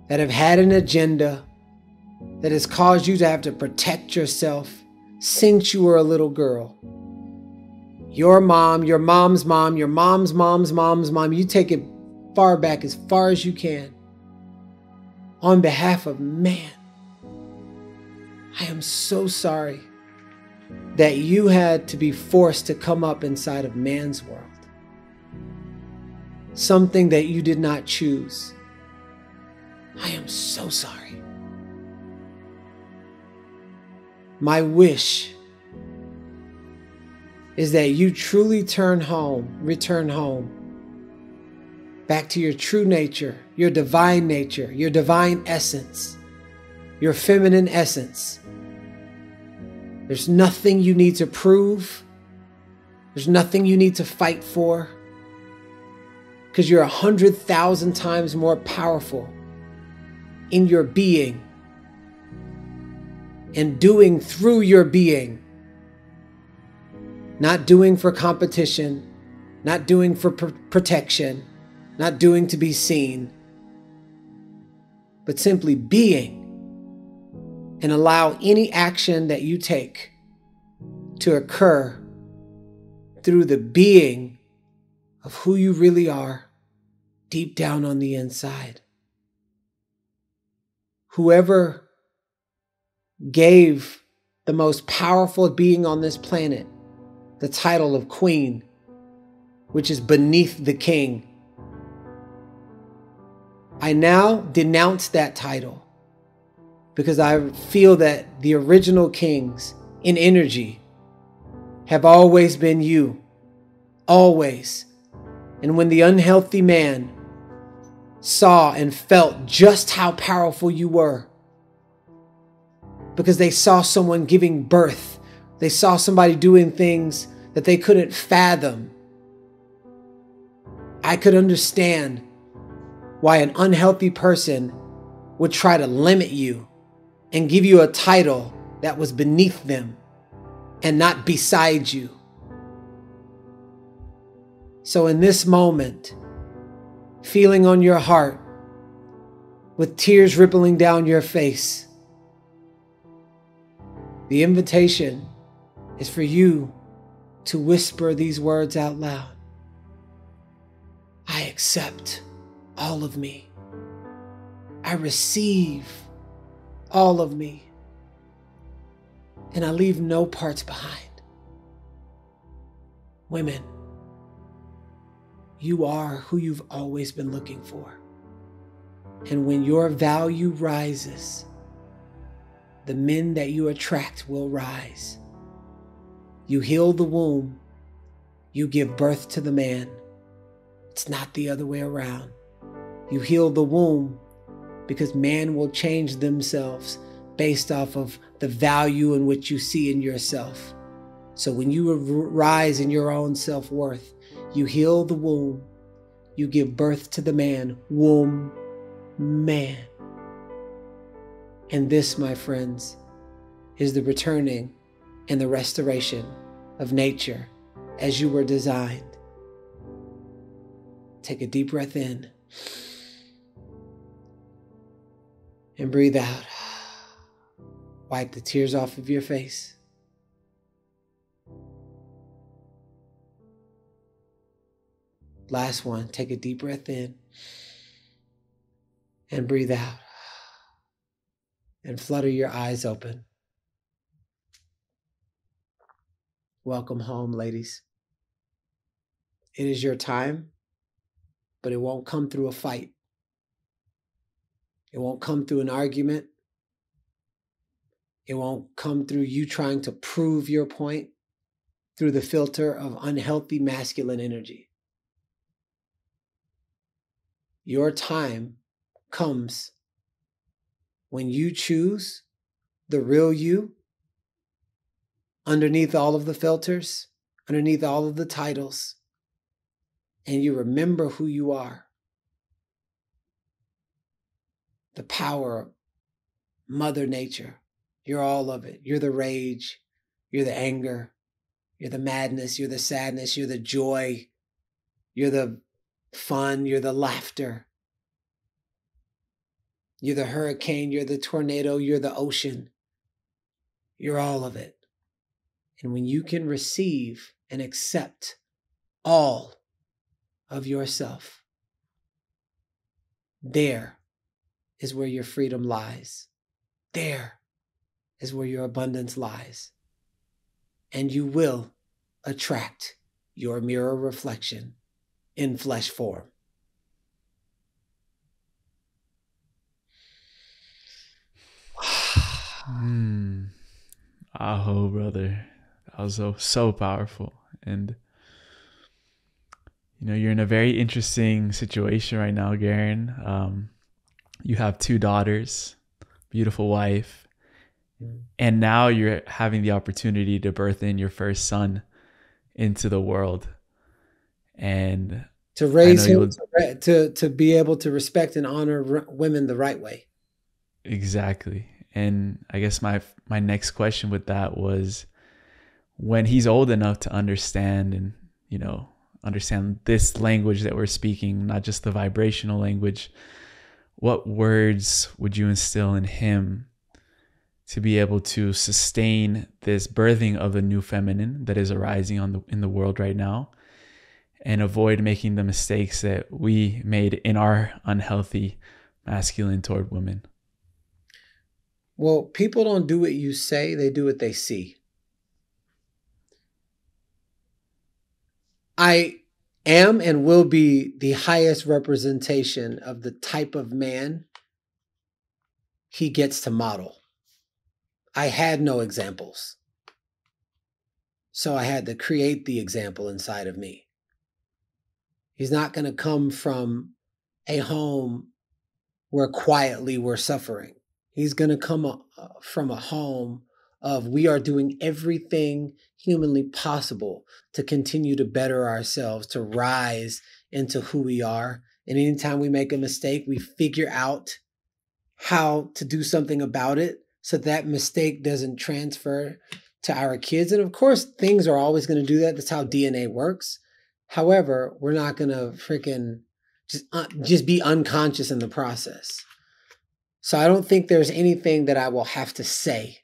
S1: that have had an agenda that has caused you to have to protect yourself since you were a little girl. Your mom, your mom's mom, your mom's mom's mom's mom, you take it far back, as far as you can. On behalf of man, I am so sorry that you had to be forced to come up inside of man's world. Something that you did not choose. I am so sorry. My wish is that you truly return home, back to your true nature, your divine essence, your feminine essence. There's nothing you need to prove. There's nothing you need to fight for, because you're 100,000 times more powerful in your being and doing through your being. Not doing for competition, not doing for protection, not doing to be seen, but simply being, and allow any action that you take to occur through the being of who you really are deep down on the inside. Whoever gave the most powerful being on this planet the title of queen, which is beneath the king, I now denounce that title because I feel that the original kings in energy have always been you. Always. And when the unhealthy man saw and felt just how powerful you were, because they saw someone giving birth, they saw somebody doing things that they couldn't fathom, I could understand why an unhealthy person would try to limit you and give you a title that was beneath them and not beside you. So in this moment, feeling on your heart, with tears rippling down your face, the invitation is for you to whisper these words out loud. I accept all of me. I receive all of me. And I leave no parts behind. Women, you are who you've always been looking for. And when your value rises, the men that you attract will rise. You heal the womb, you give birth to the man. It's not the other way around. You heal the womb because man will change themselves based off of the value in which you see in yourself. So when you rise in your own self-worth, you heal the womb, you give birth to the man, womb, man. And this, my friends, is the returning and the restoration of nature as you were designed. Take a deep breath in and breathe out. Wipe the tears off of your face. Last one, take a deep breath in and breathe out. And flutter your eyes open. Welcome home, ladies. It is your time, but it won't come through a fight. It won't come through an argument. It won't come through you trying to prove your point through the filter of unhealthy masculine energy. Your time comes when you choose the real you, underneath all of the filters, underneath all of the titles, and you remember who you are. The power of Mother Nature. You're all of it. You're the rage. You're the anger. You're the madness. You're the sadness. You're the joy. You're the fun. You're the laughter. You're the hurricane. You're the tornado. You're the ocean. You're all of it. And when you can receive and accept all of yourself, there is where your freedom lies. There is where your abundance lies. And you will attract your mirror reflection in flesh form.
S2: Aho, brother. That was so powerful. And you know, you're in a very interesting situation right now, Garrain. You have 2 daughters, beautiful wife, and now you're having the opportunity to birth in your first son into the world. And
S1: to raise him, to be able to respect and honor women the right way.
S2: Exactly. And I guess my next question with that was, when he's old enough to understand and, understand this language that we're speaking, not just the vibrational language, what words would you instill in him to be able to sustain this birthing of a new feminine that is arising in the world right now, and avoid making the mistakes that we made in our unhealthy masculine toward women?
S1: Well, people don't do what you say, they do what they see. I am and will be the highest representation of the type of man he gets to model. I had no examples, so I had to create the example inside of me. He's not going to come from a home where quietly we're suffering. He's going to come from a home of we are doing everything humanly possible to continue to better ourselves, to rise into who we are. And anytime we make a mistake, we figure out how to do something about it so that mistake doesn't transfer to our kids. And of course, things are always going to do that. That's how DNA works. However, we're not going to freaking just be unconscious in the process. So I don't think there's anything that I will have to say,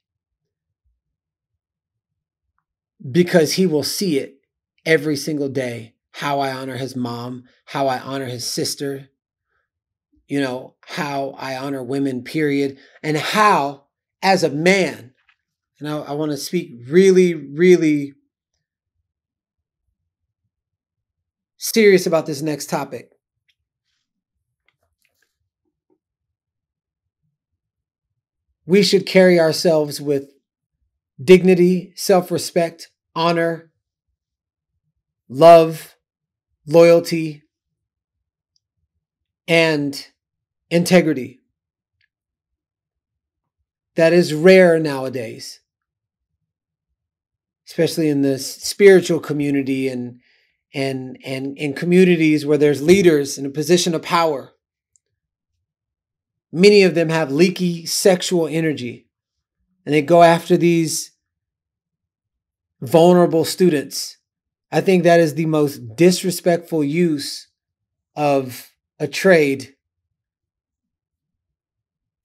S1: because he will see it every single day, how I honor his mom, how I honor his sister, how I honor women, period, and how, as a man, and I want to speak really, really serious about this next topic. We should carry ourselves with dignity, self-respect, honor, love, loyalty, and integrity. That is rare nowadays, especially in the spiritual community and in communities where there's leaders in a position of power. Many of them have leaky sexual energy, and they go after these vulnerable students. I think that is the most disrespectful use of a trade.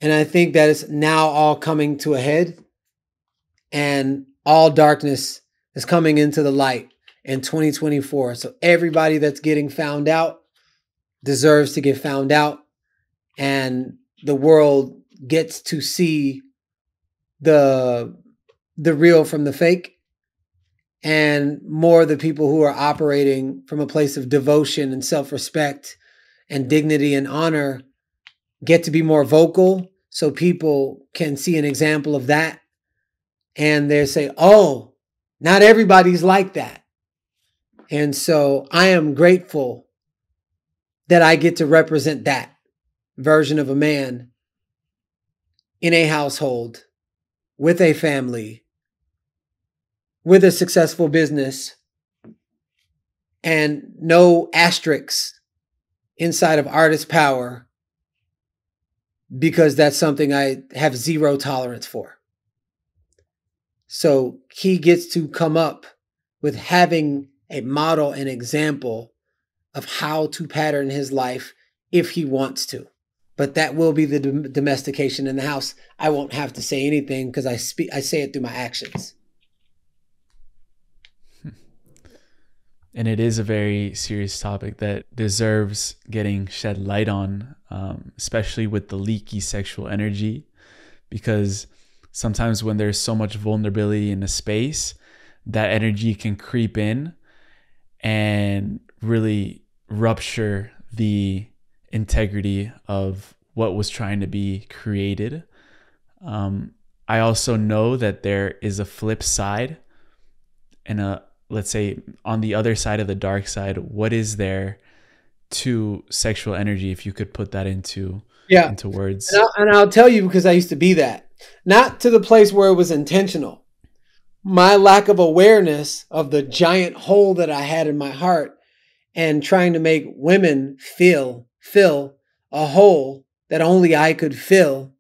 S1: And I think that is now all coming to a head, and all darkness is coming into the light in 2024. So everybody that's getting found out deserves to get found out, and the world gets to see the real from the fake, and more the people who are operating from a place of devotion and self-respect and dignity and honor get to be more vocal, so people can see an example of that, and they say, oh, not everybody's like that. And so I am grateful that I get to represent that version of a man in a household, with a family, with a successful business, and no asterisks inside of artist power, because that's something I have zero tolerance for. So he gets to come up with having a model and example of how to pattern his life if he wants to. But that will be the domestication in the house. I won't have to say anything because I say it through my actions.
S2: And it is a very serious topic that deserves getting shed light on, especially with the leaky sexual energy, because sometimes when there's so much vulnerability in a space, that energy can creep in and really rupture the integrity of what was trying to be created. I also know that there is a flip side, and let's say on the other side of the dark side, what is there to sexual energy, if you could put that into words?
S1: And I'll tell you, because I used to be that. Not to the place where it was intentional. My lack of awareness of the giant hole that I had in my heart, and trying to make women fill a hole that only I could fill,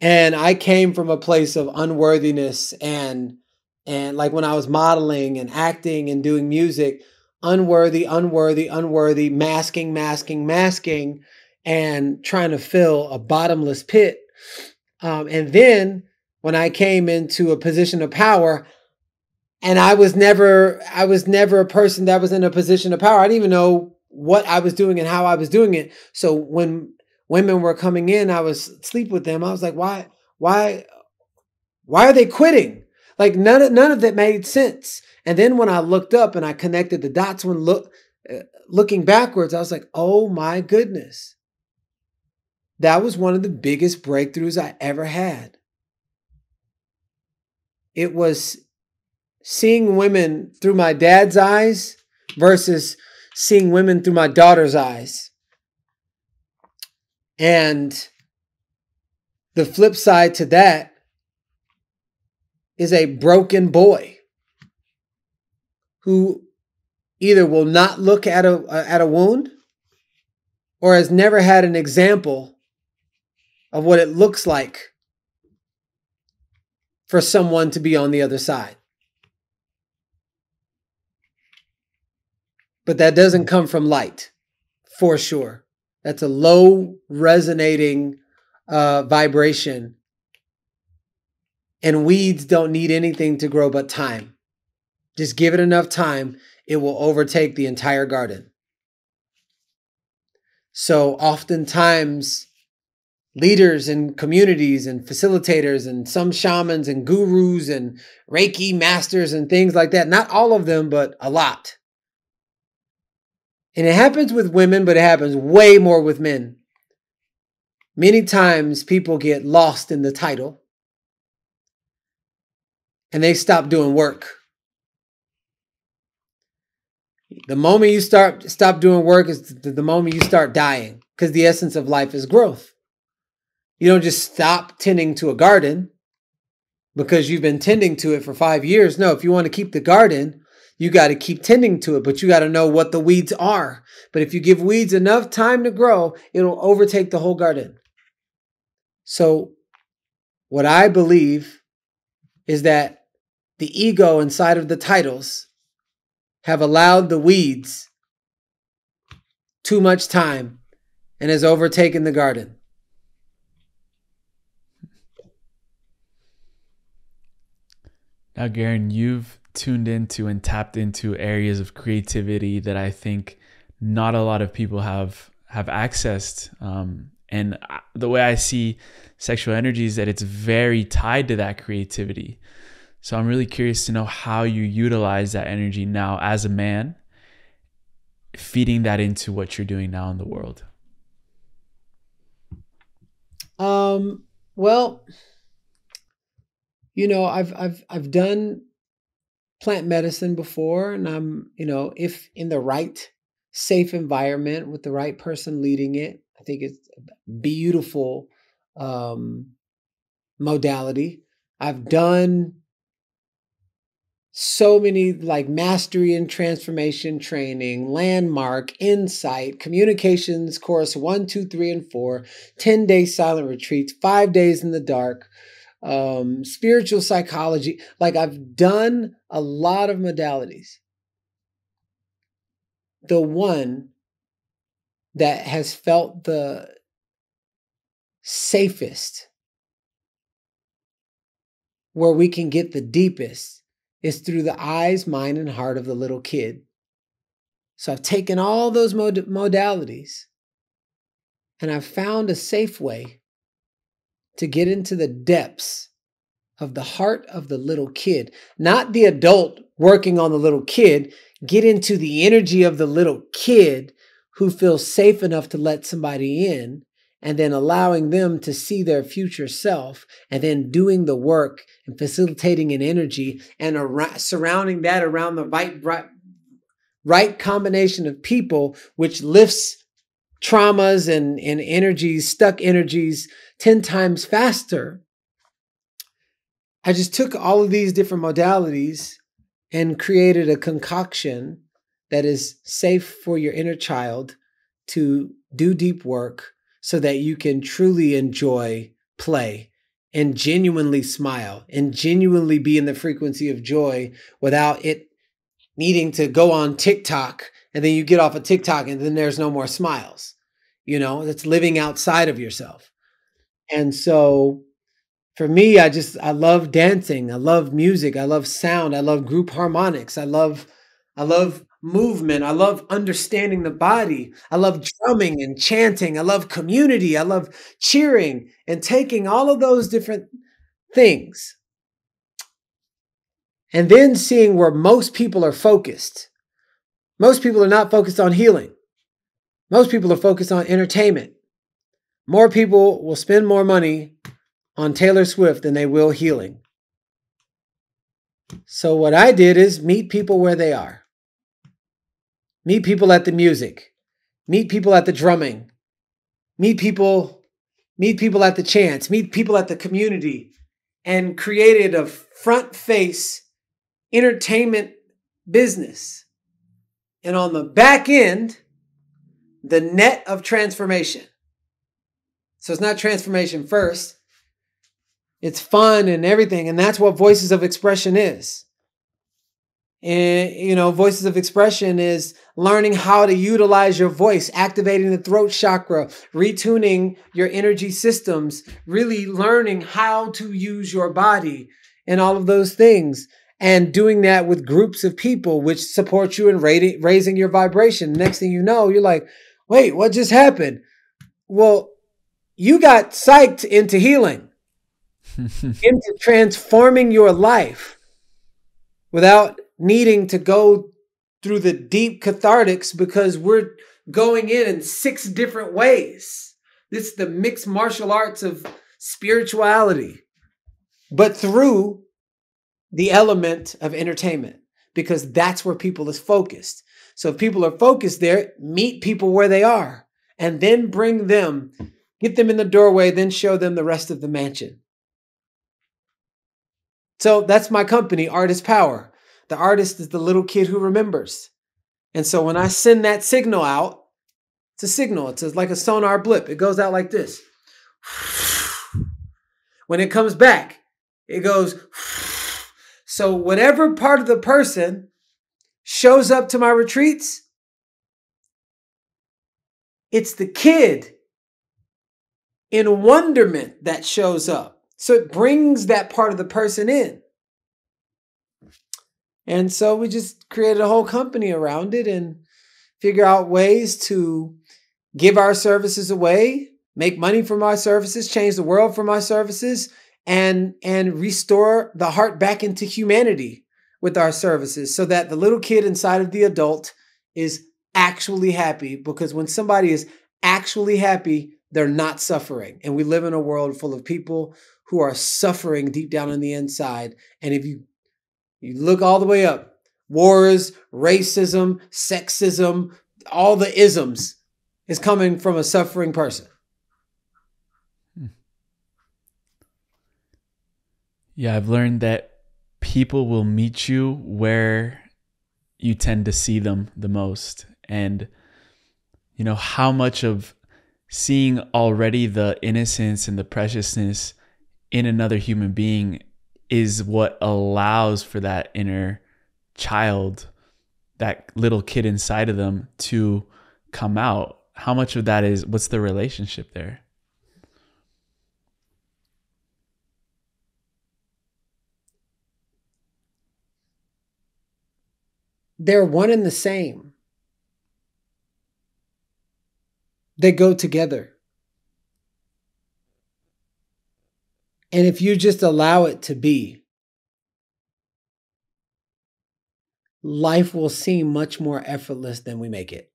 S1: And I came from a place of unworthiness and like when I was modeling and acting and doing music, unworthy, masking, and trying to fill a bottomless pit. And then when I came into a position of power, and I was never a person that was in a position of power. I didn't even know what I was doing and how I was doing it. So when women were coming in, I was sleep with them. I was like, why are they quitting? Like none of that made sense. And then when I looked up and I connected the dots looking backwards, I was like, oh my goodness. That was one of the biggest breakthroughs I ever had. It was seeing women through my dad's eyes versus seeing women through my daughter's eyes. And the flip side to that is a broken boy who either will not look at a wound or has never had an example of what it looks like for someone to be on the other side. But that doesn't come from light, for sure. That's a low resonating vibration. And weeds don't need anything to grow but time. Just give it enough time, it will overtake the entire garden. So oftentimes, leaders and communities and facilitators and some shamans and gurus and Reiki masters and things like that, not all of them, but a lot. And it happens with women, but it happens way more with men. Many times people get lost in the title and they stop doing work. The moment you stop doing work is the moment you start dying, because the essence of life is growth. You don't just stop tending to a garden because you've been tending to it for 5 years. No, if you want to keep the garden, you got to keep tending to it, but you got to know what the weeds are. But if you give weeds enough time to grow, it'll overtake the whole garden. So what I believe is that the ego inside of the titles have allowed the weeds too much time and has overtaken the garden.
S2: Now, Garrain, you've tuned into and tapped into areas of creativity that I think not a lot of people have accessed. And the way I see sexual energy is that it's very tied to that creativity. So I'm really curious to know how you utilize that energy now as a man, feeding that into what you're doing now in the world.
S1: Well, I've done plant medicine before, and I'm, if in the right safe environment with the right person leading it, I think it's a beautiful modality. I've done so many like mastery and transformation training, landmark, insight, communications course 1, 2, 3, and 4, 10-day silent retreats, 5 days in the dark, spiritual psychology. Like I've done a lot of modalities. The one that has felt the safest, where we can get the deepest, is through the eyes, mind, and heart of the little kid. So I've taken all those modalities and I've found a safe way to get into the depths of the heart of the little kid, not the adult working on the little kid. Get into the energy of the little kid who feels safe enough to let somebody in, and then allowing them to see their future self, and then doing the work and facilitating an energy and surrounding that around the right combination of people, which lifts traumas and energies, stuck energies 10 times faster. I just took all of these different modalities and created a concoction that is safe for your inner child to do deep work so that you can truly enjoy play and genuinely smile and genuinely be in the frequency of joy without it needing to go on TikTok, and then you get off of TikTok and then there's no more smiles. That's living outside of yourself. And so for me, I love dancing. I love music. I love sound. I love group harmonics. I love movement. I love understanding the body. I love drumming and chanting. I love community. I love cheering and taking all of those different things and then seeing where most people are focused. Most people are not focused on healing. Most people are focused on entertainment. More people will spend more money on Taylor Swift than they will healing. So what I did is meet people where they are. Meet people at the music. Meet people at the drumming. Meet people at the chants. Meet people at the community. And created a front face entertainment business. And on the back end, the net of transformation. So it's not transformation first. It's fun and everything. And that's what Voices of Expression is. And, Voices of Expression is learning how to utilize your voice, activating the throat chakra, retuning your energy systems, really learning how to use your body and all of those things. And doing that with groups of people which support you in raising your vibration. Next thing you know, you're like, wait, what just happened? Well, you got psyched into healing. Into transforming your life without needing to go through the deep cathartics because we're going in 6 different ways. This is the mixed martial arts of spirituality, but through the element of entertainment, because that's where people is focused. So if people are focused there, meet people where they are and then bring them, get them in the doorway, then show them the rest of the mansion. So that's my company, Artist Power. The artist is the little kid who remembers. And so when I send that signal out, it's a signal. It's like a sonar blip. It goes out like this. When it comes back, it goes. So whatever part of the person shows up to my retreats, it's the kid in wonderment that shows up. So it brings that part of the person in. And so we just created a whole company around it and figure out ways to give our services away, make money from our services, change the world from our services, and restore the heart back into humanity with our services so that the little kid inside of the adult is actually happy. Because when somebody is actually happy, they're not suffering. And we live in a world full of people who are suffering deep down on the inside. And if you look all the way up, wars, racism, sexism, all the isms is coming from a suffering person.
S2: Yeah, I've learned that people will meet you where you tend to see them the most. And, how much of seeing already the innocence and the preciousness in another human being is what allows for that inner child, that little kid inside of them to come out. How much of that is, what's the relationship there?
S1: They're one and the same. They go together. And if you just allow it to be, life will seem much more effortless than we make it.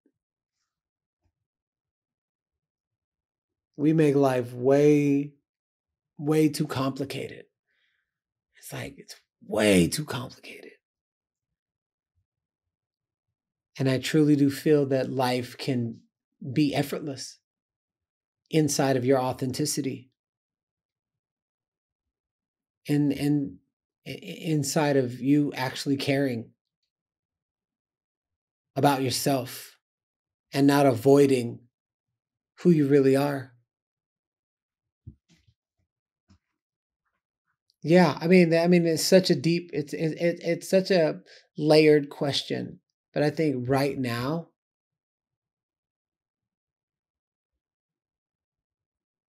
S1: We make life way, way too complicated. It's way too complicated. And I truly do feel that life can be effortless inside of your authenticity. And inside of you actually caring about yourself and not avoiding who you really are. Yeah, I mean, it's such a deep, it's such a layered question. But I think right now,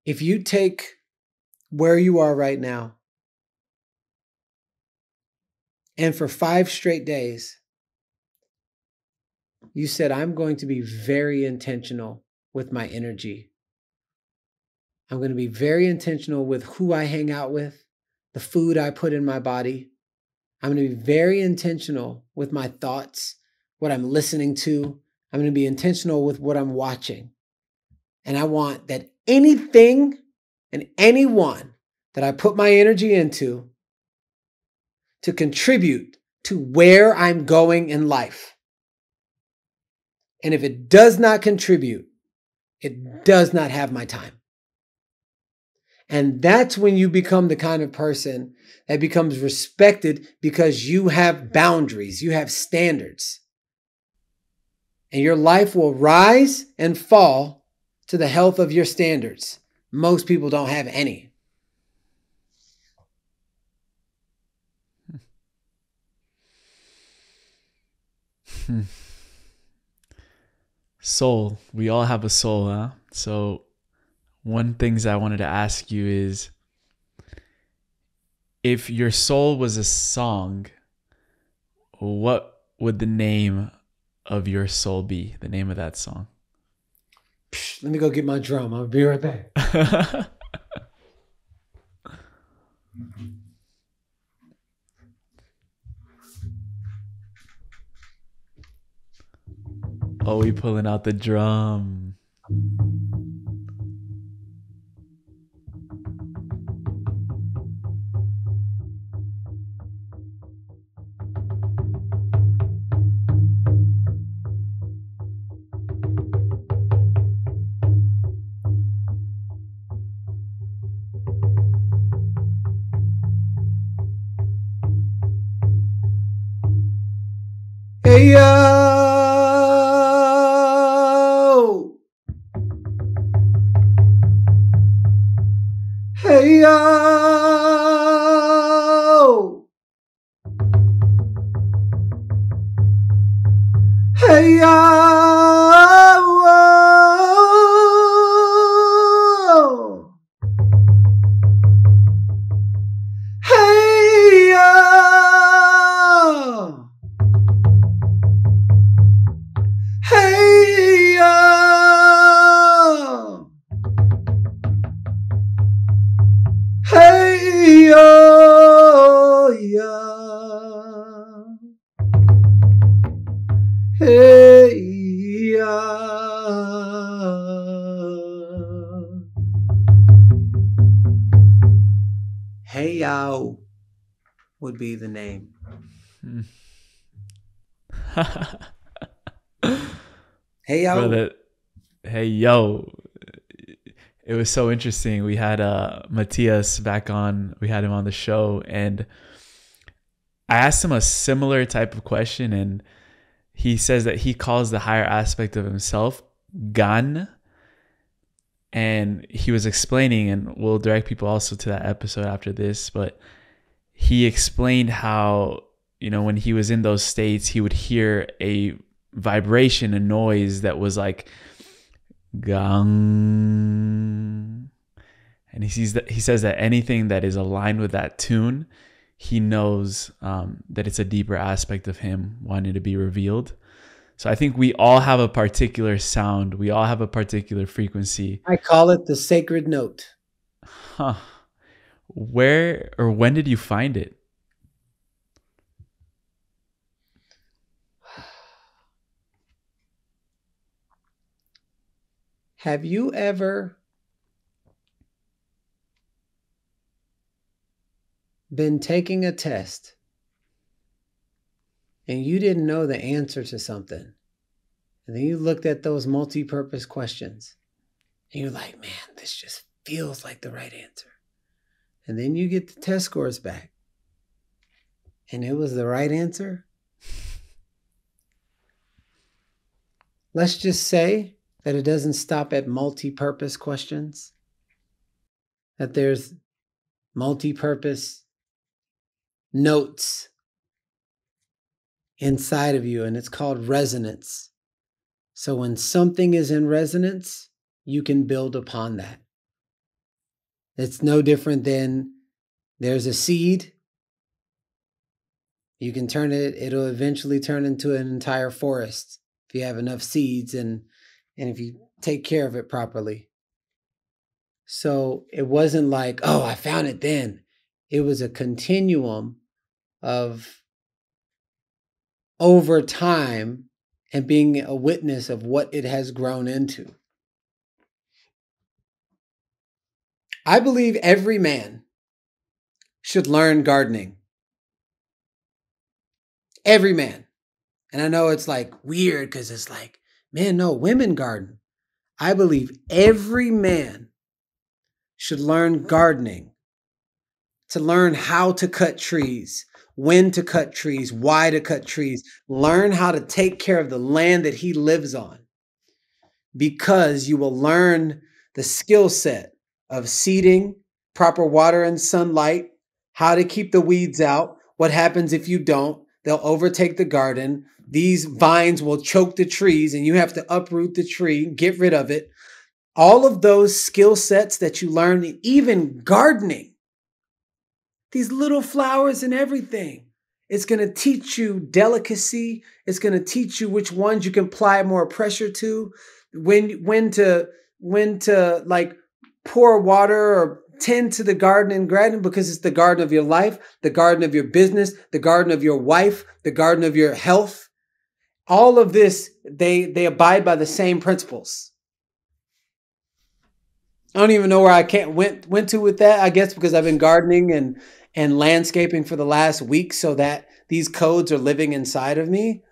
S1: if you take where you are right now, and for 5 straight days, you said, I'm going to be very intentional with my energy. I'm going to be very intentional with who I hang out with, the food I put in my body. I'm going to be very intentional with my thoughts, what I'm listening to. I'm going to be intentional with what I'm watching. And I want that anything and anyone that I put my energy into to contribute to where I'm going in life. And if it does not contribute, it does not have my time. And that's when you become the kind of person that becomes respected because you have boundaries, you have standards. And your life will rise and fall to the health of your standards. Most people don't have any.
S2: Soul. We all have a soul, huh? So one things I wanted to ask you is, if your soul was a song, what would the name of your soul be? The name of that song?
S1: Let me go get my drum. I'll be right back.
S2: Oh, we pulling out the drum.
S1: Hey, yo! Hey, yo! Hey, yo! Hey, yo! Hey, yo! Hey, yo! Hey, yo! Hey, yo! Would be the name. Hey, yo!
S2: Brother, hey, yo. It was so interesting. We had Matthias back on. We had him on the show, and I asked him a similar type of question, and he says that he calls the higher aspect of himself Gan. And he was explaining, and we'll direct people also to that episode after this, but he explained how, you know, when he was in those states, he would hear a vibration, a noise that was like gang. And he says that anything that is aligned with that tune, he knows that it's a deeper aspect of him wanting to be revealed. So I think we all have a particular sound. We all have a particular frequency.
S1: I call it the sacred note.
S2: Huh. Where or when did you find it?
S1: Have you ever been taking a test and you didn't know the answer to something, and then you looked at those multi-purpose questions and you're like, man, this just feels like the right answer. And then you get the test scores back and it was the right answer? Let's just say that it doesn't stop at multi-purpose questions, that there's multi-purpose notes inside of you, and it's called resonance. So when something is in resonance, you can build upon that. It's no different than there's a seed. You can turn it, it'll eventually turn into an entire forest if you have enough seeds and if you take care of it properly. So it wasn't like, oh, I found it then. It was a continuum of over time and being a witness of what it has grown into. I believe every man should learn gardening. Every man. And I know it's like weird because it's like, man, no, women garden. I believe every man should learn gardening, to learn how to cut trees, when to cut trees, why to cut trees, learn how to take care of the land that he lives on, because you will learn the skill set of seeding, proper water and sunlight, how to keep the weeds out, what happens if you don't. They'll overtake the garden. These vines will choke the trees and you have to uproot the tree, get rid of it. All of those skill sets that you learn, even gardening, these little flowers and everything. It's going to teach you delicacy. It's going to teach you which ones you can apply more pressure to, when to like pour water or tend to the garden and garden, because it's the garden of your life, the garden of your business, the garden of your wife, the garden of your health. All of this, they abide by the same principles. I don't even know where I went to with that. I guess because I've been gardening and landscaping for the last week, so that these codes are living inside of me.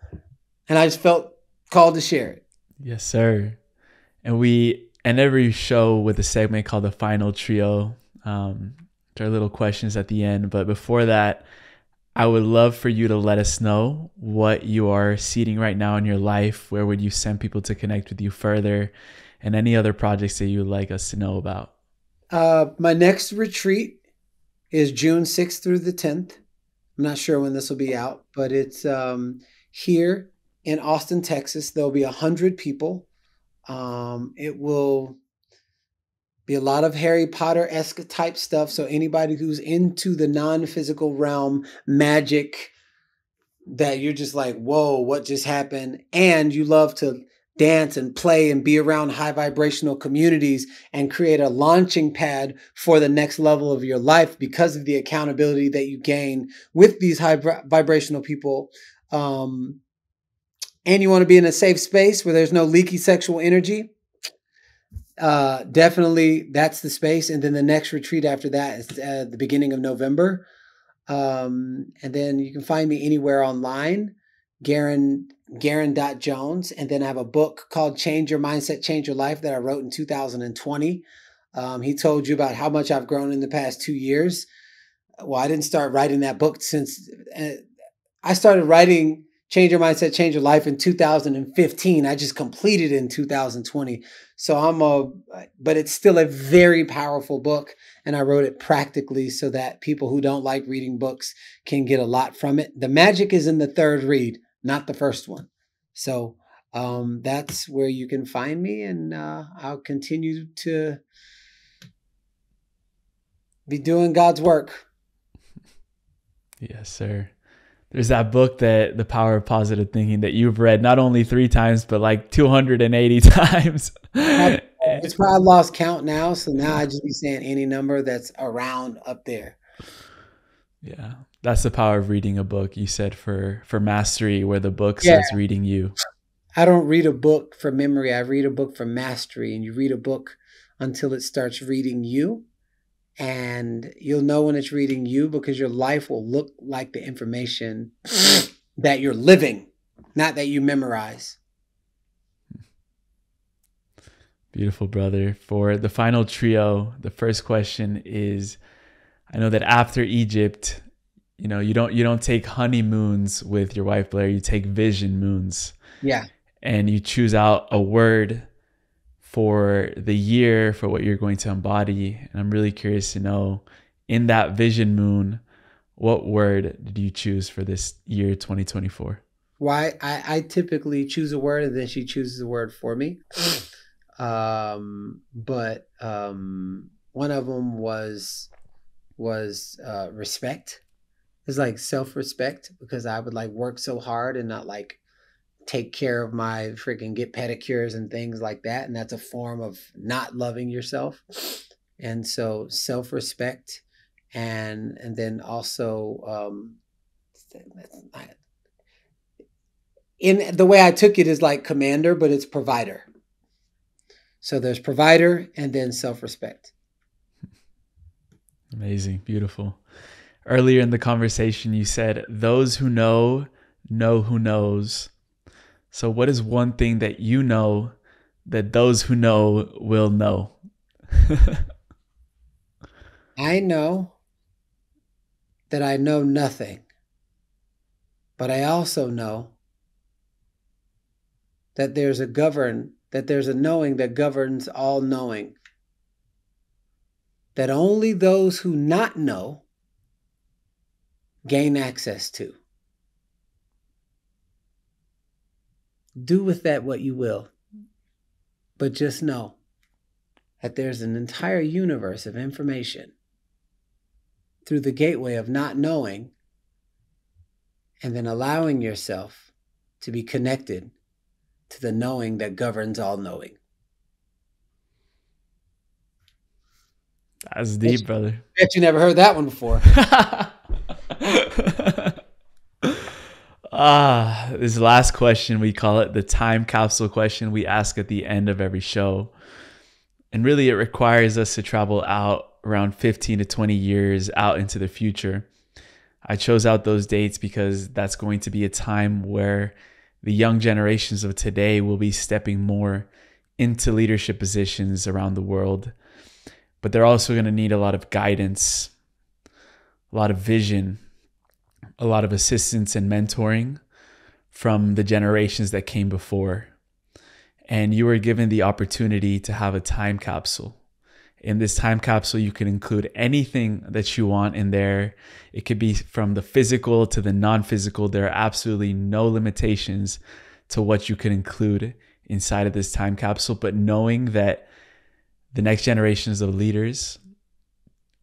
S1: And I just felt called to share it.
S2: Yes, sir. And we end every show with a segment called the Final Trio. There are little questions at the end. But before that, I would love for you to let us know what you are seeding right now in your life. Where would you send people to connect with you further? And any other projects that you would like us to know about.
S1: My next retreat is June 6th through the 10th. I'm not sure when this will be out, but it's here in Austin, Texas. There'll be 100 people. It will be a lot of Harry Potter-esque type stuff. So anybody who's into the non-physical realm, magic, that you're just like, whoa, what just happened? And you love to dance and play and be around high vibrational communities and create a launching pad for the next level of your life because of the accountability that you gain with these high vibrational people. And you want to be in a safe space where there's no leaky sexual energy. Definitely that's the space. And then the next retreat after that is the beginning of November. And then you can find me anywhere online, Garrain.Jones. And then I have a book called Change Your Mindset, Change Your Life that I wrote in 2020. He told you about how much I've grown in the past 2 years. Well, I didn't start writing that book since I started writing Change Your Mindset, Change Your Life in 2015. I just completed it in 2020. So but it's still a very powerful book. And I wrote it practically so that people who don't like reading books can get a lot from it. The magic is in the third read, not the first one. So that's where you can find me. And I'll continue to be doing God's work.
S2: Yes, sir. There's that book, that The Power of Positive Thinking, that you've read not only 3 times, but like 280 times.
S1: It's probably lost count now. So now I just be saying any number that's around up there.
S2: Yeah. That's the power of reading a book. You said for mastery, where the book starts reading you.
S1: I don't read a book for memory. I read a book for mastery. And you read a book until it starts reading you. And you'll know when it's reading you because your life will look like the information that you're living, not that you memorize.
S2: Beautiful, brother. For the final trio, the first question is, I know that after Egypt, you don't take honeymoons with your wife, Blair. You take vision moons.
S1: Yeah.
S2: And you choose out a word for the year for what you're going to embody. And I'm really curious to know, in that vision moon, what word did you choose for this year 2024?
S1: Why I typically choose a word and then she chooses a word for me. But one of them was respect. It's like self-respect, because I would like work so hard and not like take care of my freaking get pedicures and things like that. And that's a form of not loving yourself. And so self-respect, and then also in the way I took it is like commander, but it's provider. So there's provider and then self-respect.
S2: Amazing. Beautiful. Earlier in the conversation, you said, those who know who knows. So what is one thing that you know that those who know will know?
S1: I know that I know nothing, but I also know that there's a knowing that governs all knowing, that only those who not know gain access to. Do with that what you will, but just know that there's an entire universe of information through the gateway of not knowing, and then allowing yourself to be connected to the knowing that governs all knowing.
S2: That's deep, brother.
S1: Bet you never heard that one before.
S2: This last question, we call it the time capsule question, we ask at the end of every show. And really it requires us to travel out around 15 to 20 years out into the future. I chose out those dates because that's going to be a time where the young generations of today will be stepping more into leadership positions around the world. But they're also going to need a lot of guidance, a lot of vision, a lot of assistance and mentoring from the generations that came before. And you were given the opportunity to have a time capsule. In this time capsule, you can include anything that you want in there. It could be from the physical to the non-physical. There are absolutely no limitations to what you can include inside of this time capsule. But knowing that the next generations of leaders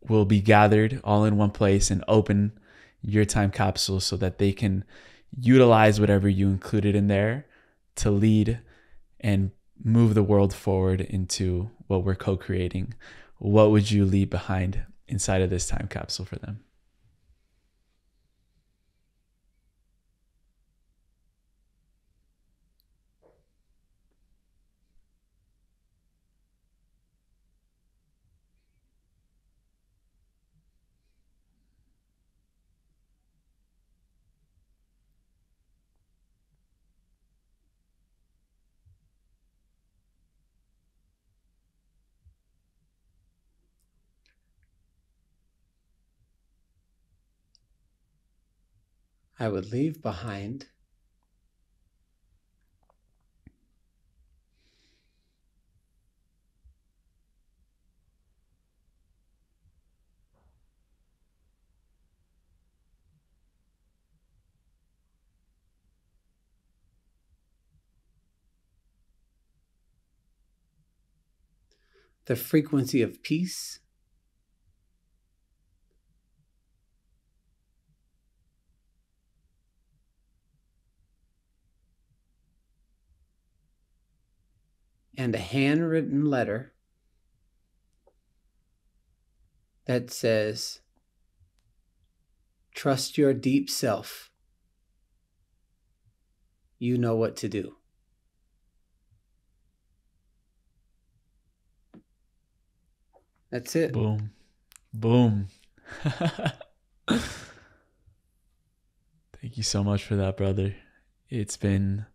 S2: will be gathered all in one place and open your time capsule so that they can utilize whatever you included in there to lead and move the world forward into what we're co-creating. What would you leave behind inside of this time capsule for them?
S1: I would leave behind the frequency of peace, and a handwritten letter that says, trust your deep self. You know what to do. That's it.
S2: Boom. Boom. Thank you so much for that, brother. It's been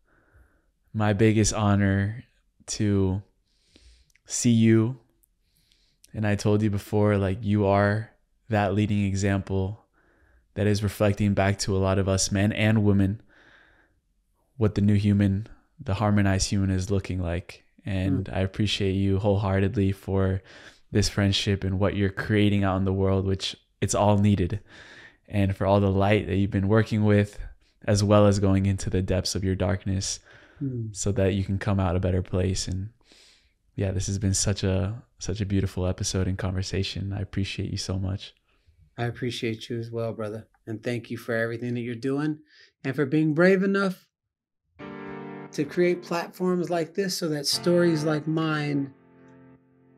S2: my biggest honor to see you. And I told you before, like, you are that leading example that is reflecting back to a lot of us men and women what the new human, the harmonized human, is looking like. And I appreciate you wholeheartedly for this friendship and what you're creating out in the world, which it's all needed. and for all the light that you've been working with, as well as going into the depths of your darkness so that you can come out a better place. And yeah, this has been such a beautiful episode and conversation. I appreciate you so much.
S1: I appreciate you as well, brother. And thank you for everything that you're doing and for being brave enough to create platforms like this so that stories like mine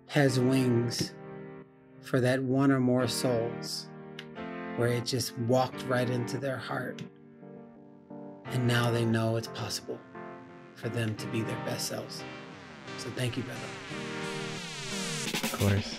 S1: has wings for that one or more souls where it just walked right into their heart. And now they know it's possible for them to be their best selves. So thank you, brother.
S2: Of course.